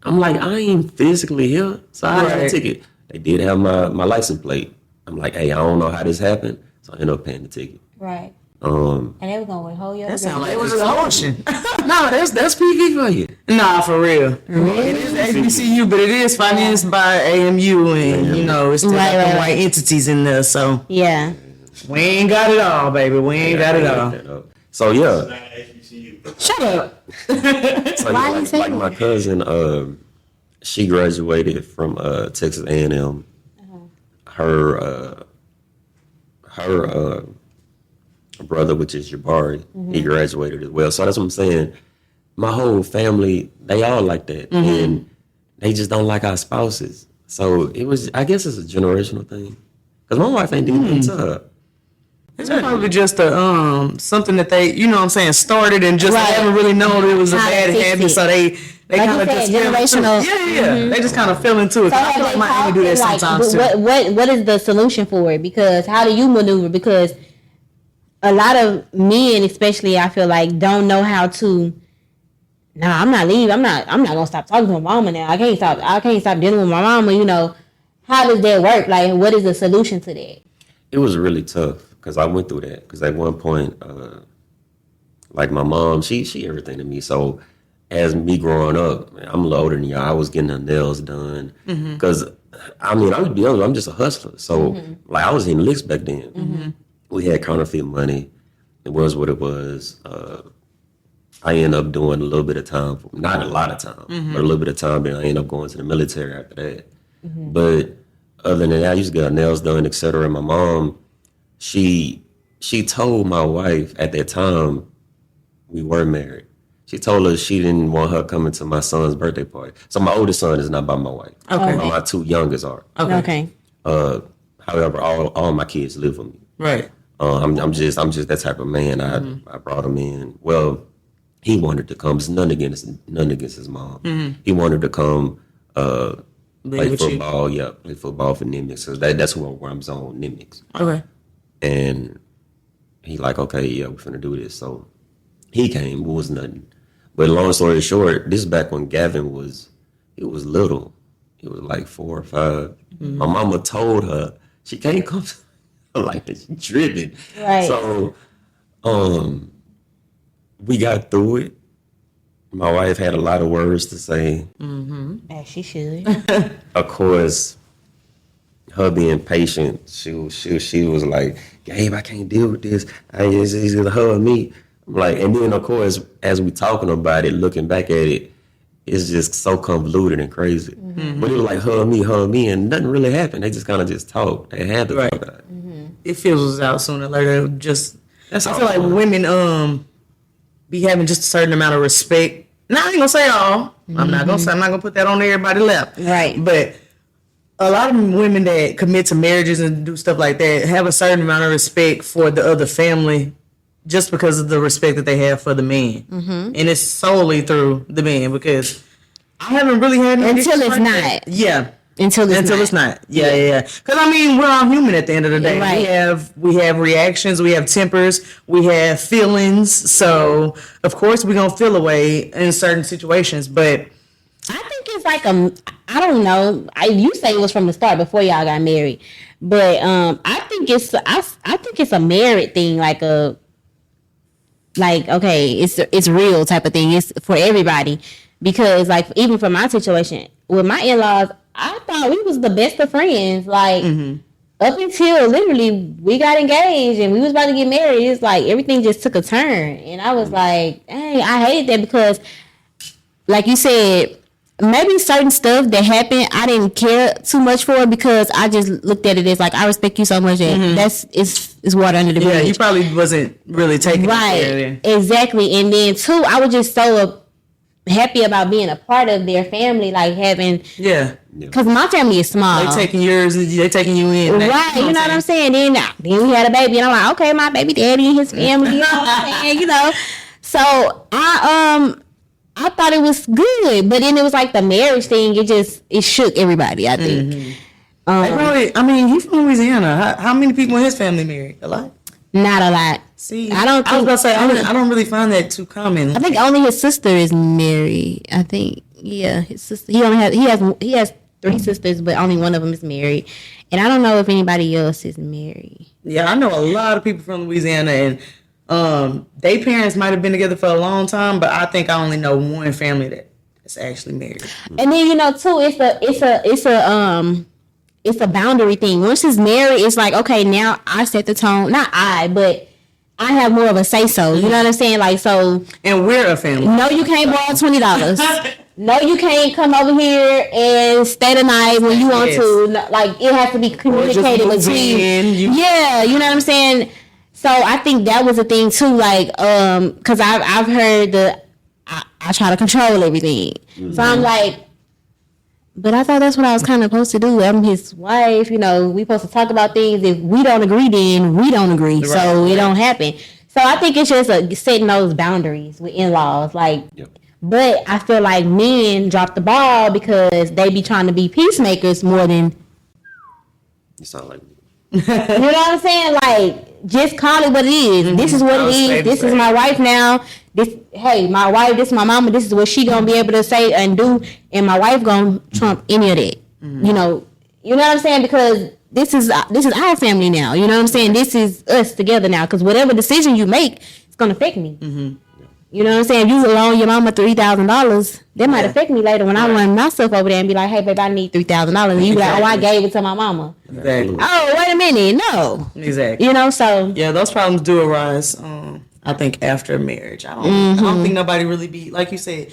I'm like, I ain't physically here, so I had a ticket. They did have my license plate. I'm like, hey, I don't know how this happened, so I ended up paying the ticket.
Right.
And
they were gonna withhold your.
That sounds like it was an ocean.
no, that's PV for you.
Nah, for real. It is HBCU, but it is financed by AMU, and you know it's still got the white entities in there. So
Yeah.
we ain't got it all, baby. We ain't got it all.
So yeah.
Shut up.
So like my cousin, she graduated from Texas A&M. Her brother, which is Jabari, he graduated as well. So that's what I'm saying. My whole family, they all like that, and they just don't like our spouses. So it was, I guess, it's a generational thing. Because my wife ain't doing to her.
It's probably just a something that they, you know what I'm saying, started and just haven't really known it was a bad habit, so they kind of just
generational.
They just kind of fell into it.
So
I feel like my auntie do that sometimes too.
What is the solution for it? Because how do you maneuver? Because a lot of men, especially, I feel like, don't know how to. No, I'm not leaving. I'm not gonna stop talking to my mama now. I can't stop dealing with my mama. You know, how does that work? Like, what is the solution to that?
It was really tough because I went through that. Because at one point, like my mom, she everything to me. So as me growing up, I'm a little older than y'all. I was getting her nails done because I mean, I'm gonna be honest, I'm just a hustler. So like I was in licks back then. We had counterfeit money. It was what it was. I ended up doing a little bit of time, not a lot of time, but a little bit of time. Then I ended up going to the military after that. But other than that, I used to get her nails done, etc. And my mom, she told my wife at that time we were married. She told us she didn't want her coming to my son's birthday party. So my oldest son is not by my wife. Okay. My two youngest are.
Okay.
However, all my kids live with me.
Right.
I'm just that type of man. I brought him in. Well, he wanted to come. It's none against his mom. He wanted to come play football. Yeah, play football for Nimitz. So that's where I'm on Nimitz.
Okay.
And he like, okay, yeah, we're finna do this. So he came. It was nothing. But long story short, this is back when Gavin was little. He was like 4 or 5. My mama told her she can't come. Like it's driven.
Right.
So we got through it. My wife had a lot of words to say.
As she should.
Of course, her being patient, she was like, Gabe, I can't deal with this. It's either her or me. I'm like, and then of course, as we talking about it, looking back at it, it's just so convoluted and crazy. But it was like her and me, and nothing really happened. They just kind of just talked. They had to talk about it.
It fizzles out sooner or later. I feel like women be having just a certain amount of respect. Now I ain't gonna say all. I'm not gonna put that on everybody's lap.
Right.
But a lot of women that commit to marriages and do stuff like that have a certain amount of respect for the other family just because of the respect that they have for the man. And it's solely through the man because I haven't really had
Until it's
like
not.
that. Yeah.
Until it's not.
Yeah. Because I mean, we're all human at the end of the day.
Right.
We have reactions, we have tempers, we have feelings. So of course we're gonna feel a way in certain situations. But
I think it's like I don't know. You say it was from the start before y'all got married, but I think it's a married thing, okay, it's real type of thing. It's for everybody. because like even for my situation with my in-laws, I thought we was the best of friends. Like up until literally we got engaged and we was about to get married, it's like everything just took a turn, and I was like, dang, I hated that because, like you said, maybe certain stuff that happened I didn't care too much for because I just looked at it as like, I respect you so much that it's water under the bridge.
Yeah, you probably wasn't really taking
right,
it
exactly. And then two, I was just so happy about being a part of their family, like having because my family is small.
They taking yours, they taking you in.
Right, you know what I'm saying? Then we had a baby, and I'm like, okay, my baby daddy and his family, you know what I'm saying? You know, so I thought it was good, but then it was like the marriage thing. It shook everybody. I think.
He's from Louisiana. How many people in his family married? A lot.
Not a lot.
See,
I don't think.
I was gonna say I don't really find that too common.
I think only his sister is married. I think his sister. He has 3 sisters, but only one of them is married, and I don't know if anybody else is married.
Yeah, I know a lot of people from Louisiana, and their parents might have been together for a long time, but I think I only know one family that's actually married.
And then too, it's a boundary thing. Once it's married, it's like, okay, now I set the tone. Not I, but I have more of a say so. You know what I'm saying? Like, so.
And we're a family.
No, you can't borrow $20. No, you can't come over here and stay the night when you want to. Like, it has to be communicated between. Yeah, you know what I'm saying? So I think that was a thing too. Like, because I've heard I try to control everything. Mm-hmm. So I'm like, but I thought that's what I was kind of supposed to do. I'm his wife, we supposed to talk about things. If we don't agree, then we don't agree. Right, so it don't happen. So I think it's just setting those boundaries with in-laws. Like, but I feel like men drop the ball because they be trying to be peacemakers more than.
You sound like me.
You know what I'm saying? Like, just call it what it is. Mm-hmm. This is what it is. This is my wife now. Hey, my wife, this is my mama, this is what she gonna be able to say and do, and my wife gonna trump any of that. Mm-hmm. You know what I'm saying? Because this is our family now. You know what I'm saying? This is us together now. Because whatever decision you make, it's gonna affect me. Mm-hmm. You know what I'm saying? If you loan your mama $3,000, that might affect me later when I run myself over there and be like, hey, babe, I need $3,000. And you be like, oh, I gave it to my mama.
Exactly.
Oh, wait a minute. No.
Exactly.
So.
Yeah, those problems do arise, I think, after marriage. I don't think nobody really be, like you said,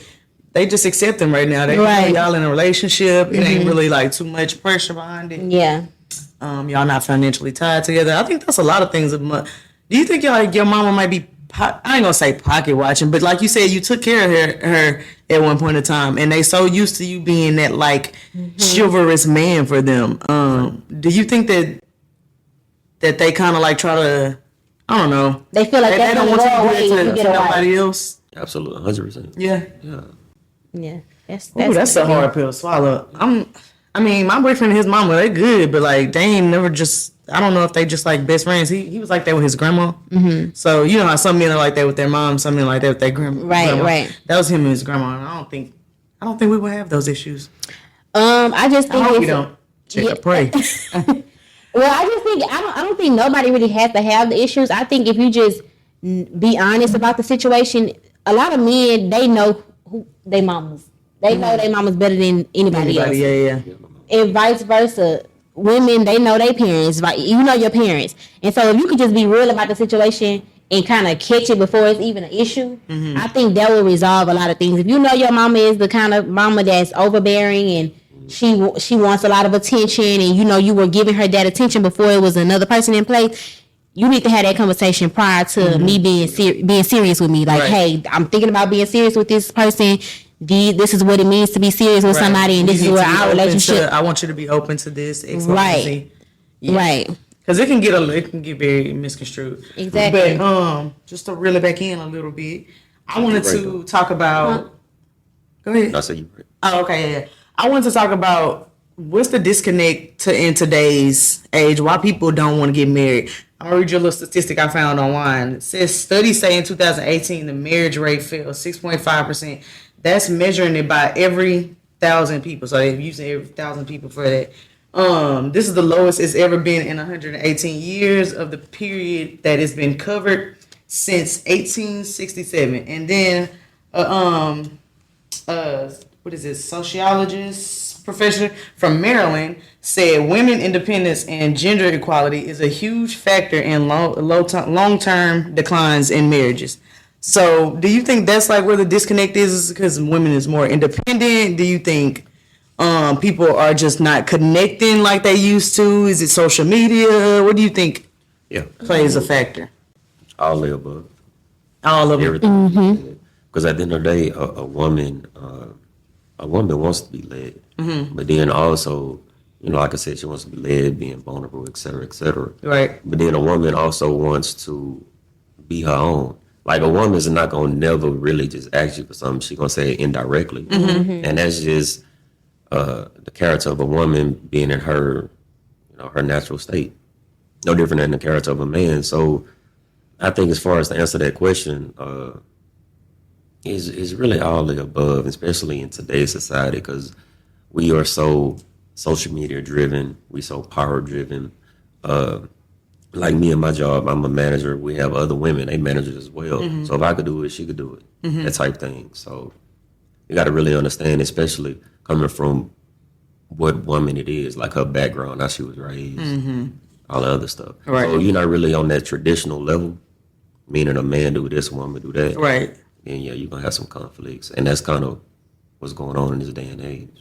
they just accept them right now. They y'all in a relationship. It ain't really like too much pressure behind it.
Yeah.
Y'all not financially tied together. I think that's a lot of things. Do you think your mama might be, I ain't gonna say pocket watching, but like you said, you took care of her at one point in time, and they so used to you being that like chivalrous man for them. Do you think that they kind of like try to, I don't know,
they feel like they don't want you to do it to
nobody else?
Absolutely, 100%.
Yeah.
That's a hard pill to swallow. My boyfriend and his mama, they good, but like they ain't never just. I don't know if they just like best friends. He was like that with his grandma. Mm-hmm. So you know how some men are like that with their mom, some men like that with their grandma.
Right.
That was him and his grandma. And I don't think we would have those issues.
I just think
I hope we don't. Check or pray.
Well, I just think I don't think nobody really has to have the issues. I think if you just be honest about the situation, a lot of men, they know who they mamas. They know their mamas better than anybody else.
Yeah.
And vice versa. Women, they know their parents, right? You know your parents. And so if you could just be real about the situation and kind of catch it before it's even an issue, I think that will resolve a lot of things. If you know your mama is the kind of mama that's overbearing and she wants a lot of attention, and you were giving her that attention before it was another person in place, you need to have that conversation prior to me being serious with me. Like, hey, I'm thinking about being serious with this person. This is what it means to be serious with somebody, and this is where our relationship.
I want you to be open to this.
Right.
Because it can get very misconstrued.
Exactly.
But just to reel it back in a little bit, I wanted to talk about. Go ahead.
I say you.
Oh, okay. Yeah. I wanted to talk about what's the disconnect in today's age. Why people don't want to get married. I'm gonna read you a little statistic I found online. It says studies say in 2018 the marriage rate fell 6.5%. That's measuring it by every 1,000 people. So they're using every 1,000 people for that. This is the lowest it's ever been in 118 years of the period that has been covered since 1867. And then what is it, sociologist professor from Maryland said women independence and gender equality is a huge factor in long-term declines in marriages. So do you think that's like where the disconnect is because women is more independent? Do you think people are just not connecting like they used to? Is it social media? What do you think plays a factor?
All the above.
All of it.
Everything. Because at the end of the day, a woman wants to be led. But then also, like I said, she wants to be led, being vulnerable, et cetera, et cetera.
Right.
But then a woman also wants to be her own. Like a woman is not going to never really just ask you for something. She's going to say it indirectly. And that's just the character of a woman being in her, her natural state. No different than the character of a man. So I think as far as to answer that question, is really all the above, especially in today's society, because we are so social media driven, we so power driven. Like me and my job, I'm a manager. We have other women, they managers as well. So if I could do it, she could do it. That type thing. So you got to really understand, especially coming from what woman it is, like her background, how she was raised, all the other stuff.
Right.
So you're not really on that traditional level, meaning a man do this, a woman do that.
Right.
And yeah, you're going to have some conflicts. And that's kind of what's going on in this day and age.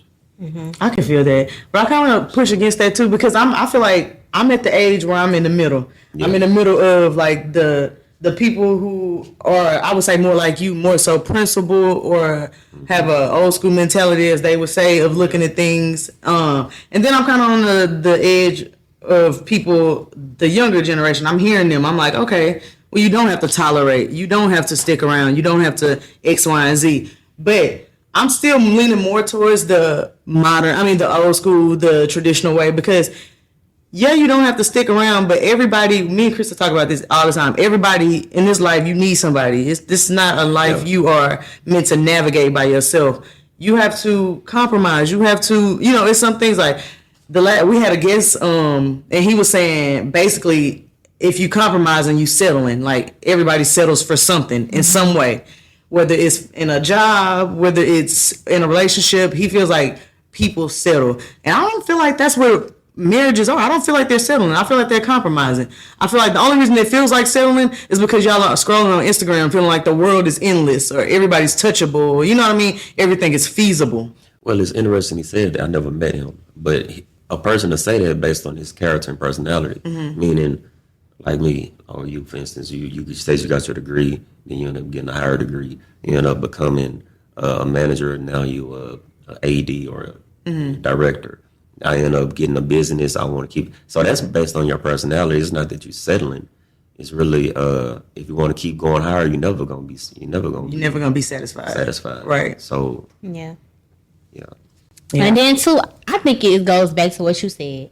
I can feel that. But I kind of want to push against that too because I feel like I'm at the age where I'm in the middle. Yeah. I'm in the middle of like the people who are, I would say more like you, more so principled or have a old school mentality, as they would say, of looking at things. And then I'm kind of on the edge of people, the younger generation. I'm hearing them. I'm like, okay, well, you don't have to tolerate. You don't have to stick around. You don't have to X, Y, and Z. But I'm still leaning more towards the old school, the traditional way, because yeah, you don't have to stick around, but everybody, me and Krista talk about this all the time. Everybody in this life, you need somebody. This is not a life you are meant to navigate by yourself. You have to compromise. You have to, it's some things like we had a guest, and he was saying basically, if you compromise and you settling, like everybody settles for something in some way. Whether it's in a job, whether it's in a relationship, he feels like people settle. And I don't feel like that's where marriages are. I don't feel like they're settling. I feel like they're compromising. I feel like the only reason it feels like settling is because y'all are scrolling on Instagram feeling like the world is endless or everybody's touchable. You know what I mean? Everything is feasible.
Well, it's interesting he said that. I never met him. But a person to say that based on his character and personality, meaning like me or you, for instance, you say you got your degree, then you end up getting a higher degree. You end up becoming a manager, and now you an AD or a director. I end up getting a business I want to keep. So that's based on your personality. It's not that you're settling. It's really if you want to keep going higher, you're never gonna be satisfied.
Right.
So
yeah.
Yeah.
And then too, I think it goes back to what you said.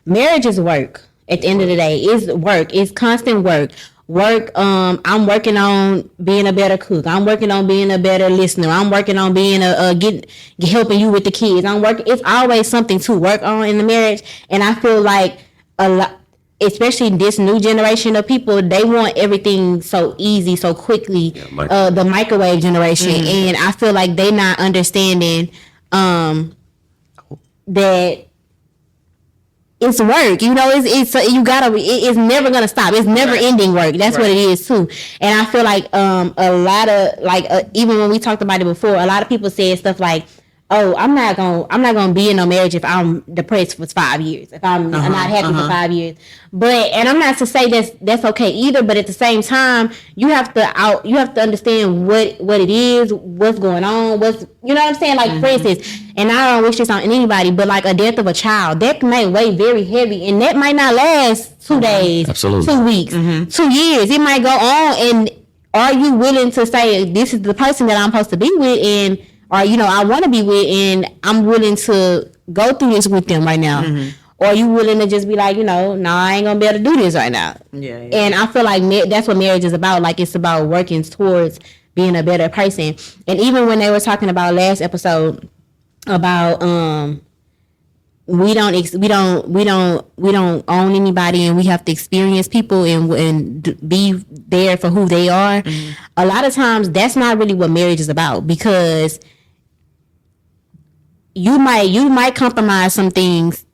Marriage is work. At the end of the day, it's work. It's constant work. I'm working on being a better cook. I'm working on being a better listener. I'm working on being helping you with the kids. It's always something to work on in the marriage. And I feel like a lot, especially this new generation of people, they want everything so easy, so quickly. The microwave generation, and I feel like they not understanding that. It's work, it's never gonna stop. It's never ending work. That's what it is too. And I feel like a lot of even when we talked about it before, a lot of people said stuff like, "Oh, I'm not gonna be in no marriage if I'm depressed for 5 years. If I'm not happy for 5 years." And I'm not to say that's okay either. But at the same time, you have to understand what it is, what's going on, you know what I'm saying? Like for instance, and I don't wish this on anybody, but like a death of a child, that might weigh very heavy, and that might not last 2 days,
absolutely,
2 weeks, 2 years. It might go on. And are you willing to say this is the person that I'm supposed to be with, and or I want to be with, and I'm willing to go through this with them right now? Or are you willing to just be like, no, I ain't gonna be able to do this right now? Yeah. And I feel like that's what marriage is about. Like it's about working towards being a better person. And even when they were talking about last episode about we don't own anybody, and we have to experience people and be there for who they are. A lot of times that's not really what marriage is about, because you might compromise some things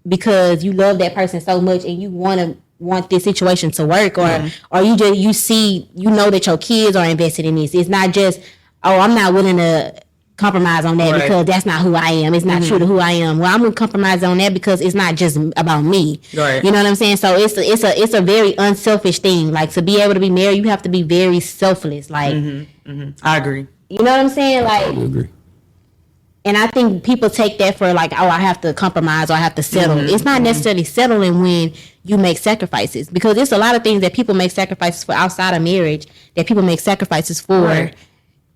because you love that person so much and you want this situation to work, or you see, you know that your kids are invested in this. It's not just, oh, I'm not willing to compromise on that because that's not who I am. It's not true to who I am. Well, I'm gonna compromise on that because it's not just about me.
Right.
You know what I'm saying? So it's a very unselfish thing. Like, to be able to be married, you have to be very selfless. Like,
I agree.
you know what I'm saying? Like,
I agree.
and I think people take that for like, oh, I have to compromise or I have to settle. It's not necessarily settling when you make sacrifices, because there's a lot of things that people make sacrifices for outside of marriage that people make sacrifices for.
Right.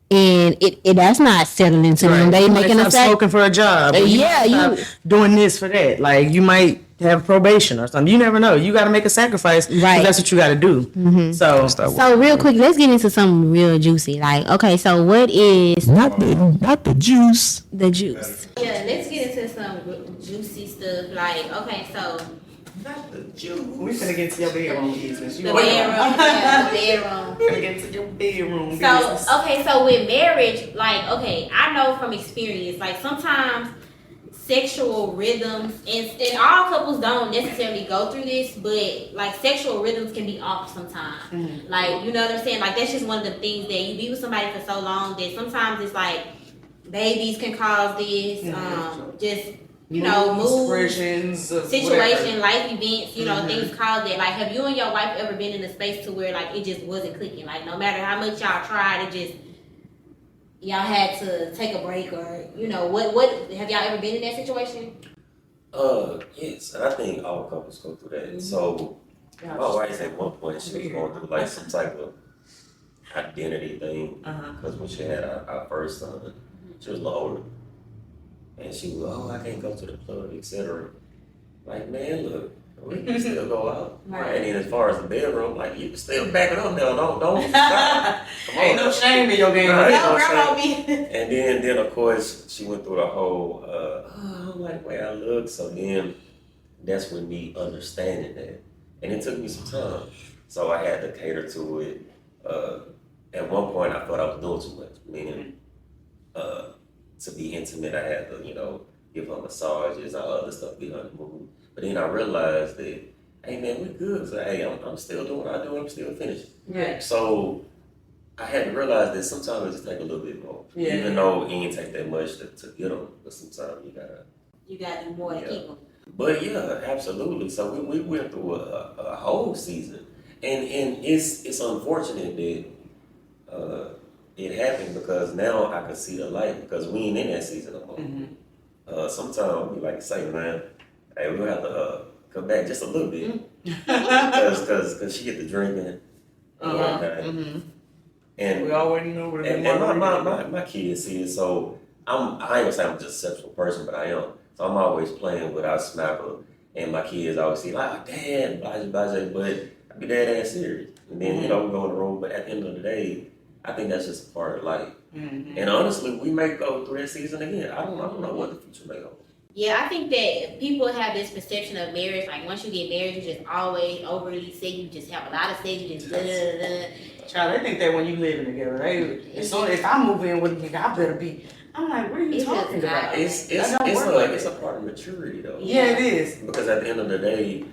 And it that's not settling to them. They making a
smoking for a job.
Yeah,
you doing this for that. Like, you might have probation or something. You never know. You got to make a sacrifice. Right. That's what you got to do. So
real quick, let's get into something real juicy. Like, okay, so what is
not the juice?
The juice. Yeah, let's get into some juicy stuff. Like, okay, so.
Not the juice. We finna get to your bedroom business.
The bedroom.
Finna get to your bedroom business.
So, okay, so with marriage, like, okay, I know from experience, like, sometimes sexual rhythms, and all couples don't necessarily go through this, but, like, sexual rhythms can be off sometimes. Like, you know what I'm saying? Like, that's just one of the things that you be with somebody for so long that sometimes it's like babies can cause this, just, you know, mood, situation, life events, you know, things cause that. Like, have you and your wife ever been in a space to where, like, it just wasn't clicking? Like, no matter how much y'all tried, it just, y'all had to take a break, or, you know, what have y'all ever been in that situation?
Yes, and I think all couples go through that. So, my wife at one point, she was going through, like, some type of identity thing, because when she had our first son, she was a little older. And she was, oh, I can't go to the club, etc. Like, man, look, we can still go out. Right. And then as far as the bedroom, like, you can still back it up now. Don't stop.
Ain't no shame in your game.
And then of course, she went through the whole, I don't like the way I look. So then that's when me understanding that. And it took me some time. So I had to cater to it. At one point, I thought I was doing too much, meaning, to be intimate, I had to, you know, give her massages, all other stuff, be on the move. But then I realized that, hey man, we good. So hey, I'm still doing what I do. I'm still finishing.
Yeah.
So I had to realize that sometimes it just take a little bit more. Yeah. Even though it ain't take that much to get them, but sometimes you gotta do more to keep them. But yeah, absolutely. So we went through a whole season, and it's unfortunate that it happened, because now I can see the light, because we ain't in that season no more. Sometimes we like to say, man, hey, we're gonna have to come back just a little bit, because she get to drinking and
we already know what it
is. My kids see it, so I ain't gonna say I'm just a sexual person, but I am. So I'm always playing with our smacker, and my kids always see like, oh, Dad, blah, but I be dead ass serious. And then, you know, we go in the room, but at the end of the day, I think that's just a part of life. And honestly, we may go through that season again. I don't know what the future may hold.
Yeah, I think that people have this perception of marriage, like, once you get married, you just always overly sick, you just have a lot of sex, you just
Child, they think that when you living together, if I move in with a nigga, I better be. I'm like, what are you talking about?
It's a part of maturity, though.
Yeah, it is.
Because at the end of the day,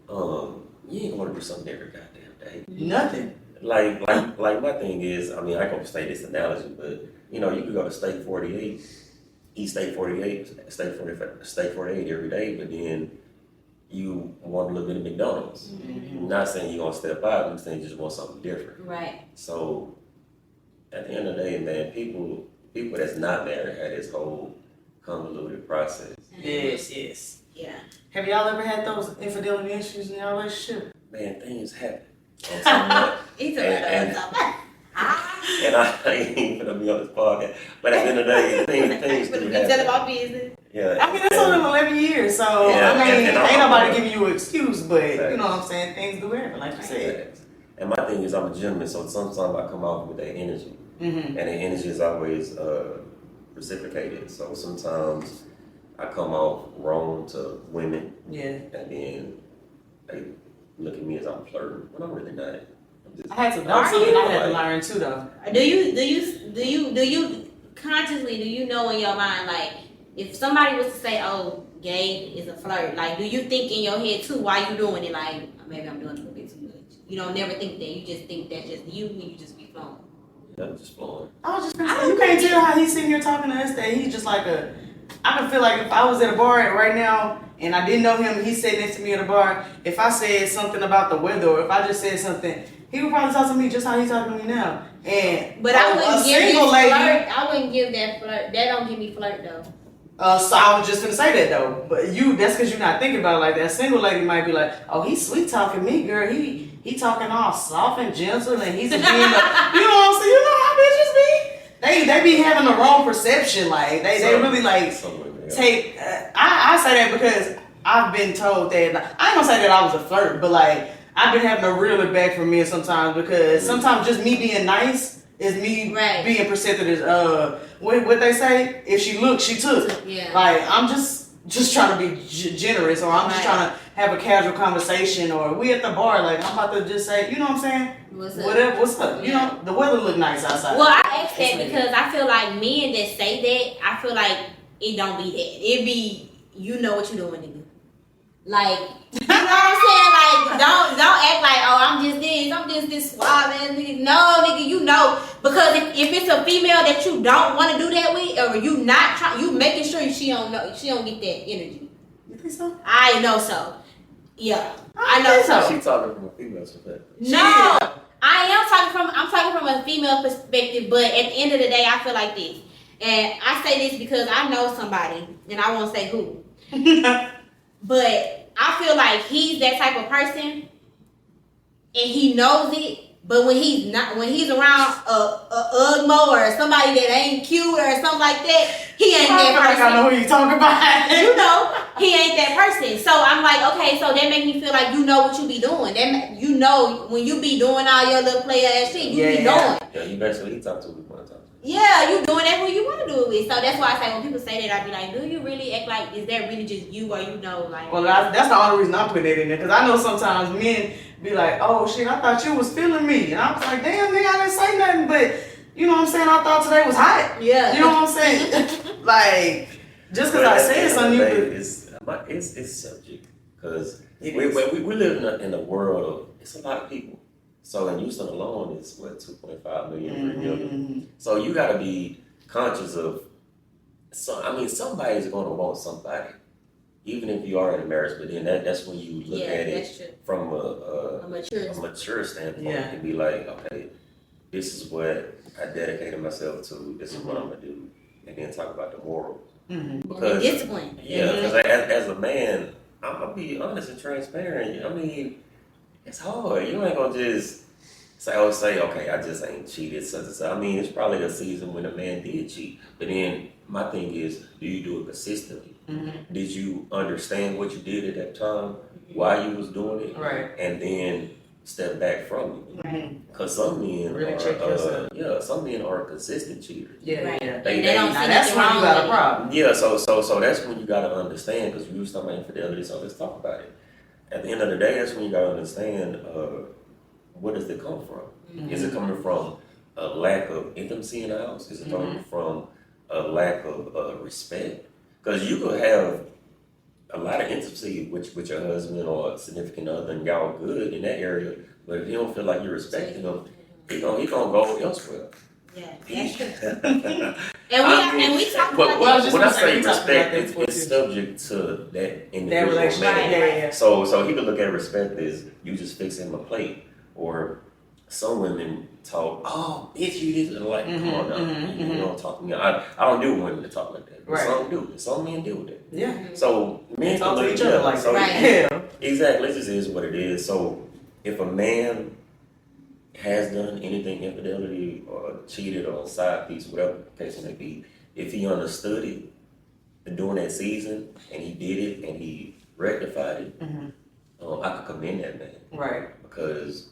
you ain't gonna do something every goddamn day.
Nothing.
Like my thing is, I mean, I can say this analogy, but you know, you could go to Steak 48, eat Steak 48, Steak 48 every day, but then you want a little bit of McDonald's. I'm not saying you're gonna step out, I'm saying you just want something different.
Right.
So at the end of the day, man, people that's not married had this whole convoluted process.
Yes.
Yeah.
Have y'all ever had those infidelity issues in your relationship?
Man, things happen. And I ain't even gonna be on this podcast, but at the end of the day, things do happen.
Tell about business.
Yeah.
I mean, that's only 11 years, so
yeah,
I mean,
ain't
nobody giving you an excuse, but you know what I'm saying? Things do happen, like you said.
And my thing is, I'm a gentleman, so sometimes I come out with that energy, and the energy is always reciprocated. So sometimes I come off wrong to women, and then they look at me as I'm flirting when I'm really not.
I had to learn something. I had to learn too, though.
Do you consciously, do you know in your mind, like, if somebody was to say, "Oh, Gabe is a flirt," like, do you think in your head too, why you doing it? Like, maybe I'm doing it a little bit too much. You don't never think that. You just think that's just you, and you just be flowing.
Yeah, I'm just flowing.
I was just gonna say, you can't tell how he's sitting here talking to us that he's just like a. I can feel like if I was at a bar right now and I didn't know him, and he sat next to me at a bar. If I said something about the weather, or if I just said something, he would probably talk to me just how he's talking to me now.
But I wouldn't give you flirt. I wouldn't give that flirt. That don't give me flirt though.
So I was just gonna say that though, but that's because you're not thinking about it like that. Single lady might be like, "Oh, he's sweet talking me, girl. He talking all soft and gentle, and he's a being, you know what I'm saying? You know how bitches be? They be having the wrong perception. Like they really like take. I say that because I've been told that. Like, I ain't gonna say that I was a flirt, but like I've been having to reel it back from men sometimes because sometimes just me being nice is me being perceived as what they say. If she looked, she took.
Yeah.
Like I'm just trying to be generous, or I'm just trying to have a casual conversation, or we at the bar, like I'm about to just say, you know what I'm saying?
What's up?
Whatever, what's up? You know, the weather look nice outside.
Well, I asked that because I feel like men that say that, I feel like it don't be that. It be, you know what you doing, nigga. Like, you know what I'm saying? Like, don't act like, oh, I'm just this suave ass nigga. No, nigga, you know. Because if it's a female that you don't want to do that with, or you not trying, you making sure she don't get that energy.
You think so?
I know so. Yeah, I know so.
She talking from a female perspective.
No, I'm talking from a female perspective, but at the end of the day, I feel like this. And I say this because I know somebody, and I won't say who. But I feel like he's that type of person, and he knows it. But when he's around a Ugmo or somebody that ain't cute or something like that, he ain't that person.
I know who you talking about.
You know, he ain't that person. So I'm like, okay, so that make me feel like you know what you be doing. You know when you be doing all your little player ass shit, you be doing.
Yeah, you basically talk to who you want to talk to.
Yeah, you doing that who you want to do it with. So that's why I say when people say that, I be like, do you really act like, is that really just you, or you know, like? Well,
that's the only reason I put that in there, because I know sometimes men be like, oh shit, I thought you was feeling me, and I was like, damn nigga, I didn't say nothing, but you know what I'm saying? I thought today was hot.
Yeah.
You know what I'm saying? Like, just because I said something,
it's subject, because we live in a world of, it's a lot of people. So in Houston alone, it's 2.5 million, 3 million. So you got to be conscious of. Somebody's going to want somebody, even if you are in a marriage. But then that's when you look at it from a mature standpoint and be like, okay, this is what I dedicated myself to. This is what I'm gonna do, and then talk about the morals. Because
discipline.
Because as a man, I'm gonna be honest and transparent. I mean, it's hard. You ain't gonna just say, okay, I just ain't cheated. So I mean, it's probably a season when a man did cheat. But then my thing is, do you do it consistently? Did you understand what you did at that time, why you was doing it, and then step back from it? Because some men some men are consistent cheaters.
They
don't see that's when you got a problem.
Yeah, so that's when you got to understand, because we was talking about infidelity, so let's talk about it. At the end of the day, that's when you got to understand where does it come from? Is it coming from a lack of intimacy in the house? Is it coming from a lack of respect? Because you could have a lot of intimacy with your husband or significant other, and y'all good in that area, but if you don't feel like you're respecting him, he gonna go elsewhere.
Yeah, that's true. And we talk about
that. When I say respect, it's subject to that individual relationship. So he could look at respect as you just fixing him a plate, or some women talk, oh, bitch, you didn't like, come on now, you don't talk to me. I don't deal with women that talk like that. Some do. Some men deal with that.
Yeah.
So men
talk to each other like that.
Exactly. It just is what it is. So if a man has done anything, infidelity or cheated or side piece, whatever the case may be, if he understood it during that season and he did it and he rectified it, I could commend that man.
Right.
Because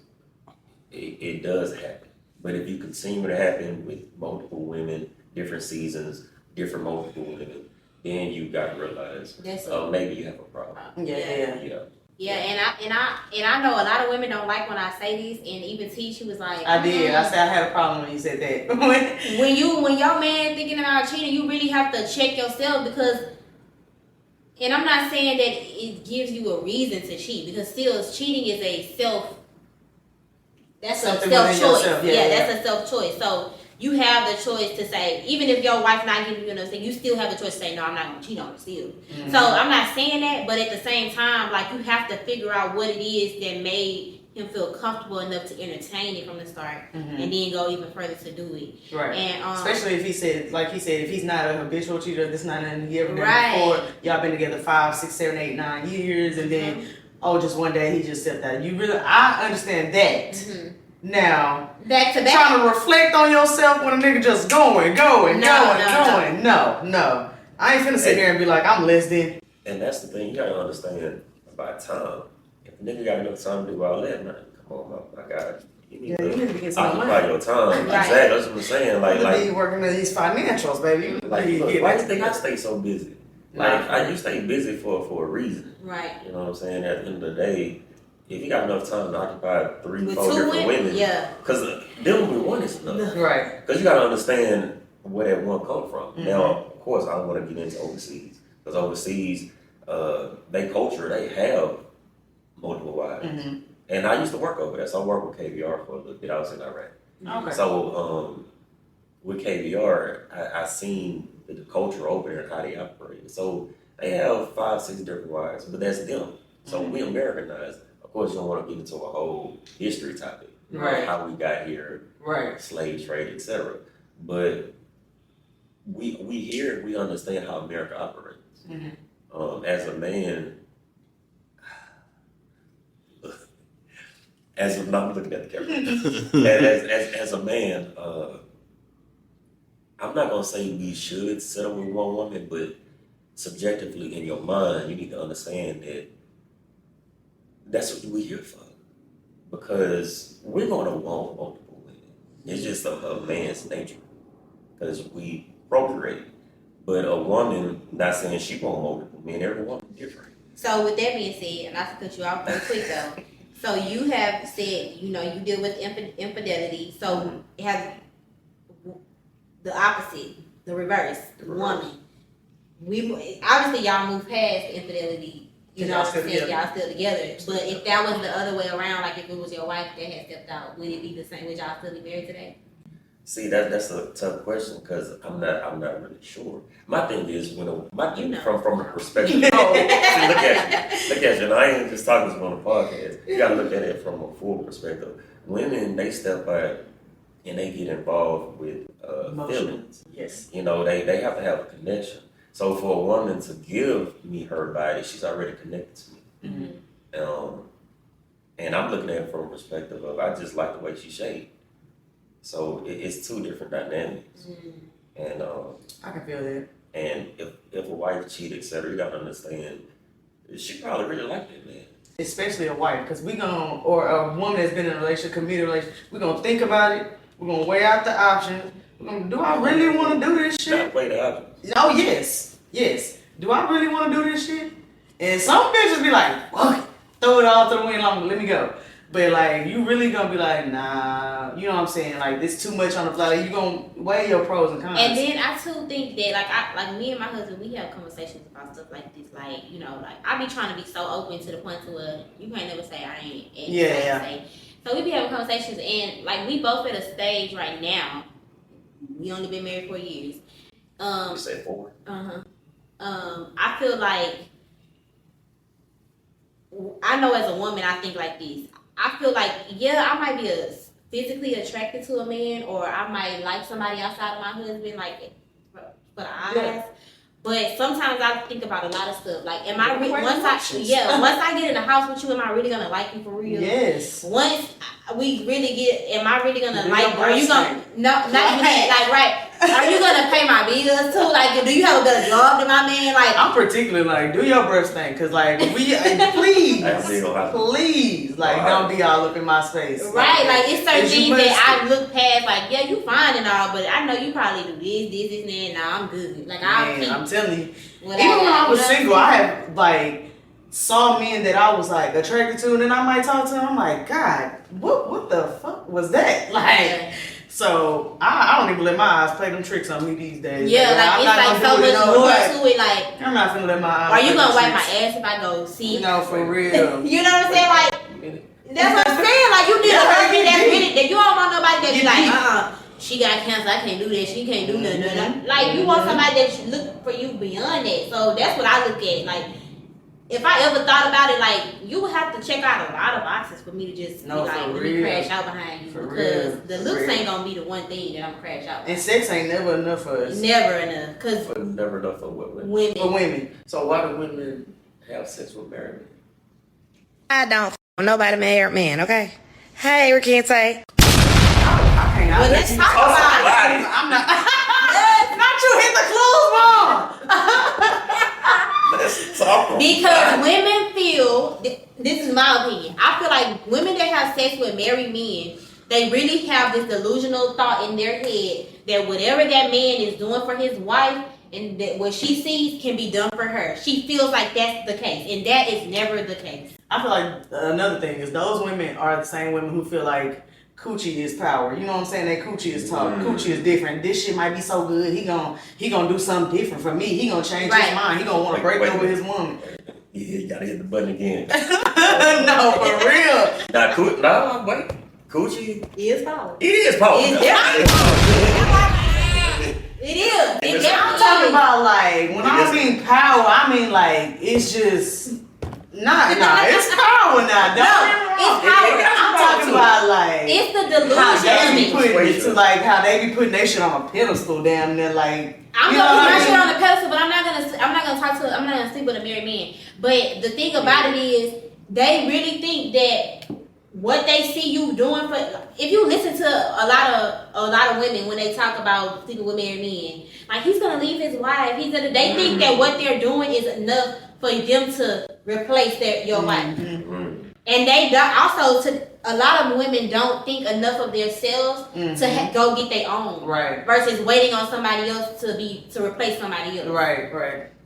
it does happen. But if you continue to happen with multiple women, different seasons, different multiple women, then you got to realize maybe you have a problem.
Yeah.
Yeah, and I know a lot of women don't like when I say this, and even T, she was like,
I did. I said I had a problem when you said that.
when your man thinking about cheating, you really have to check yourself because. And I'm not saying that it gives you a reason to cheat because still cheating is a that's something a self-choice. That's a self-choice. So you have the choice to say, even if your wife not giving you enough, you still have the choice to say, no, I'm not going to cheat on her still. Mm-hmm. So I'm not saying that, but at the same time, like you have to figure out what it is that made him feel comfortable enough to entertain it from the start, and then go even further to do it.
Right.
And
especially if he said, like he said, if he's not a habitual cheater, this not nothing he ever done before. Y'all been together 5, 6, 7, 8, 9 years, and then just one day he just stepped out. I understand that. Mm-hmm. Now,
back to back,
trying to reflect on yourself when a nigga just going. No. I ain't finna sit here and be like, I'm less than.
And that's the thing, you gotta understand about time. If a nigga got enough time to do all that, man, come on, my God. You need to get some occupy your time. Right. Exactly, that's what I'm saying. Like
you working on these financials, baby.
Like, look, why do you think I stay so busy? Like, you stay busy for a reason.
Right.
You know what I'm saying? At the end of the day, if you got enough time to occupy 3, 4 different women, because dealing with one is enough.
Right.
Because you got to understand where that one come from. Mm-hmm. Now, of course, I want to get into overseas. Because overseas, they culture, they have multiple wives. Mm-hmm. And I used to work over there. So I worked with KBR for a little bit. I was in Iraq. Okay. So with KBR, I seen the culture over there and how they operate. So they have 5, 6 different wives, but that's them. So we Americanized. Of course, you don't want to get into a whole history topic, right? How we got here, right? Slave trade, etc. But we here, we understand how America operates. Mm-hmm. As a man, I'm looking at the camera. as a man, I'm not gonna say we should settle with one woman, but subjectively in your mind, you need to understand that. That's what we're here for. Because we're going to want multiple women. It's just a man's nature. Because we procreate. But a woman, not saying she won't multiple men, every woman is different.
So with that being said, not to cut you off very quick though. So you have said, you deal with infidelity. So it has the opposite, the reverse, the woman. Obviously y'all move past infidelity. Y'all still together. But if that was the other way around, like if it was your wife that had stepped out, would it be the same? Would y'all still be married today?
See, that's a tough question because I'm not really sure. My thing is from the perspective. Look at you. And I ain't just talking on the podcast. You gotta look at it from a full perspective. Women, they step out and they get involved with feelings. Yes. They have to have a connection. So for a woman to give me her body, she's already connected to me. Mm-hmm. And I'm looking at it from a perspective of I just like the way she's shaped. So it's 2 different dynamics. Mm-hmm. And
I can feel that.
And if a wife cheat, etc., you gotta understand she probably really liked it, man.
Especially a wife, because or a woman that's been in a relationship, committed relationship, we're gonna think about it. We're gonna weigh out the options. Do I really want to do this shit?
Not weigh the options.
Oh, yes. Do I really want to do this shit? And some bitches be like, fuck it. Throw it all to the wind, let me go. But like, you really gonna be like, nah, you know what I'm saying? Like, this too much on the fly. Like, you gonna weigh your pros and cons.
And then I too think that, like me and my husband, we have conversations about stuff like this. Like, I be trying to be so open to the point to where you can't never say I ain't. And so we be having conversations, and like, we both at a stage right now. We only been married 4 years.
You said 4?
I feel like, I know as a woman, I think like this. I feel like, I might be physically attracted to a man, or I might like somebody outside of my husband, like for the eyes. Yeah. But sometimes I think about a lot of stuff. Like, once I get in the house with you, am I really gonna like you for real?
Yes.
Once we really am I really gonna like? Are you gonna not even like right? Are you gonna pay my bills too? Like, do you have a better job than my man? Like,
I'm particular. Like, do your breast thing, cause like please, like don't be all up in my space.
Right? Like it's certain things that I look past. Like, yeah, you fine and all, but I know you probably do this, and that. Nah, I'm good. Like I'm telling you,
even when I was single, I had like saw men that I was like attracted to, and then I might talk to them. I'm like, God, what the fuck was that? Like, so I don't even let my eyes play them tricks on me these days.
Yeah, like
I'm
it's
not
like
gonna
so
do it,
much
no,
more
like,
to it. Like,
I'm not finna let my eyes.
are you
play
gonna
them
wipe my
tricks.
ass if I go see?
No, for real.
You know what I'm saying? Like, that's what I'm saying. Like, you need a husband that's really that you don't want nobody that be like, she got cancer, I can't do that. She can't do nothing. Like, you want somebody that should look for you beyond that. So that's what I look at. Like, if I ever thought about it, like, you would have to check out a lot of boxes for me to just be like, let me crash out behind you. Because the looks ain't gonna be the one thing that I'm gonna crash out.
And sex ain't never enough for us.
Never enough. Cause
Never enough for women.
For women. So why do women
Have sex with married men.
I don't f nobody married man, okay? Hey, Rickente.
well, let's talk about it.
I'm not. Not you hit the clues wrong.
Let's talk.
Because women feel, this is my opinion, I feel like women that have sex with married men, they really have this delusional thought in their head that whatever that man is doing for his wife and that what she sees can be done for her. She feels like that's the case, and that is never the case.
I feel like another thing is those women are the same women who feel like coochie is power. You know what I'm saying? That coochie is talk. Coochie is different. This shit might be so good. He gonna do something different for me. He gonna change his mind. He gonna want to break up with his woman.
Yeah, you gotta hit the button again.
No, for real.
Nah, wait. Coochie?
It is power.
It is power.
It is. It
I'm
definitely
talking
is.
about like when I mean power, I mean like it's just nah, it's power now.
It's power.
I'm talking about like
It's the
how they be
delusion.
putting it to like how they be putting that shit on a pedestal down there like
I'm
you know
gonna put
what
my
I
shit
mean?
on the pedestal, but I'm not gonna sleep with a married man. But the thing about it is, they really think that what they see you doing for, if you listen to a lot of women when they talk about sleeping with married men, like he's gonna leave his wife, they think that what they're doing is enough for them to replace your wife. And they don't, also a lot of women don't think enough of themselves to go get their own,
Right.
versus waiting on somebody else to replace somebody else.
Right.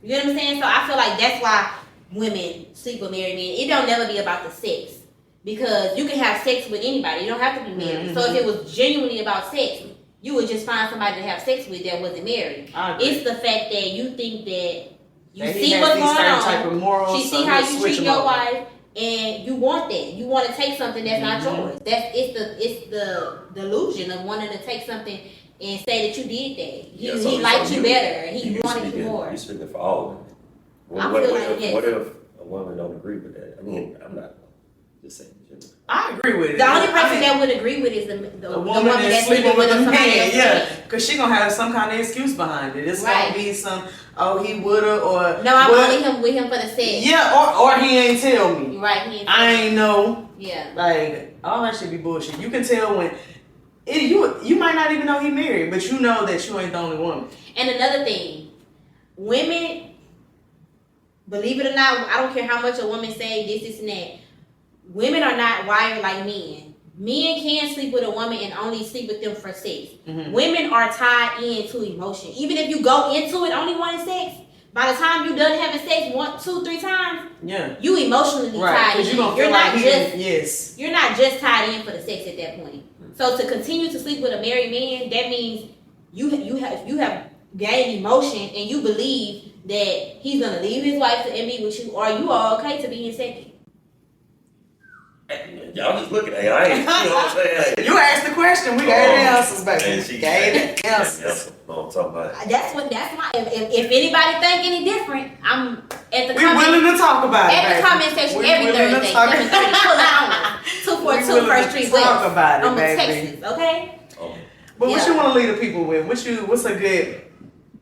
You know what I'm saying? So I feel like that's why women sleep with married men. It don't never be about the sex, because you can have sex with anybody. You don't have to be married. So if it was genuinely about sex, you would just find somebody to have sex with that wasn't married. It's the fact that you think that you see what's going on. She see how you treat your wife, and you want that. You want to take something that's not yours. It's the delusion of wanting to take something and say that you did that. He liked you better. He wanted you more.
You're speaking for all women. What if a woman don't agree with that? I mean, I'm not just saying.
I agree with it.
The only person that would agree with is the woman that's sleeping with
the
somebody else.
yeah, because she gonna have some kind of excuse behind it. It's
Right.
gonna be some, he woulda or
No, I'm only with him for the sex.
Yeah, or he ain't tell me.
Right, he ain't
I ain't know.
Yeah.
Like all that should be bullshit. You can tell when you might not even know he married, but you know that you ain't the only woman.
And another thing, women, believe it or not, I don't care how much a woman say this and that. Women are not wired like men. Men can sleep with a woman and only sleep with them for sex. Women are tied into emotion. Even if you go into it only wanting sex, by the time you done having sex 1, 2, 3 times, you emotionally tied in. You're not just tied in for the sex at that point. So to continue to sleep with a married man, that means you have gained emotion and you believe that he's gonna leave his wife and be with you, or you are okay to be in second.
Y'all just looking at it. I ain't, you know what I'm saying?
You asked the question, we gave the answers, baby.
She
gave the answers.
No, I'm talking about.
That's my. If anybody think any different, I'm at the.
We're willing to talk about it.
At the comment section every Thursday, 7:30. Pull out 242 First Street West.
Talk about it,
I'm in
baby.
Texas, okay?
But what you want to leave the people with?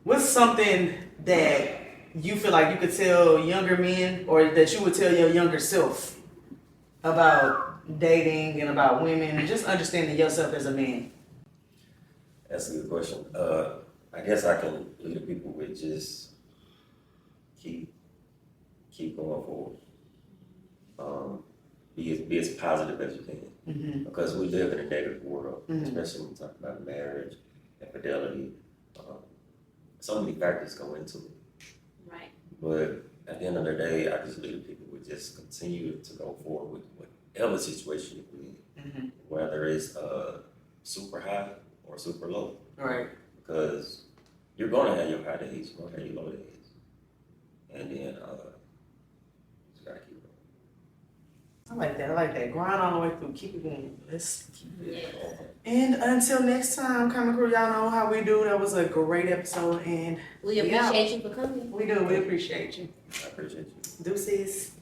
What's something that you feel like you could tell younger men, or that you would tell your younger self about dating and about women and just understanding yourself as a man?
That's a good question. I guess I can lead the people with just keep going forward. Be as positive as you can, because we live in a negative world, especially when we talk about marriage, infidelity. So many factors go into it.
Right.
But at the end of the day, I just believe people would just continue to go forward with whatever situation you're in, whether it's super high or super low.
Right.
Because you're gonna have your high days, you're gonna have your low days, and then you just gotta keep going.
I like that. I like that. Grind all the way through. Keep it going. Let's keep it going. And until next time, Common Crew, y'all know how we do. That was a great episode, and
We appreciate you for coming.
we do. We appreciate you.
I appreciate you.
Deuces.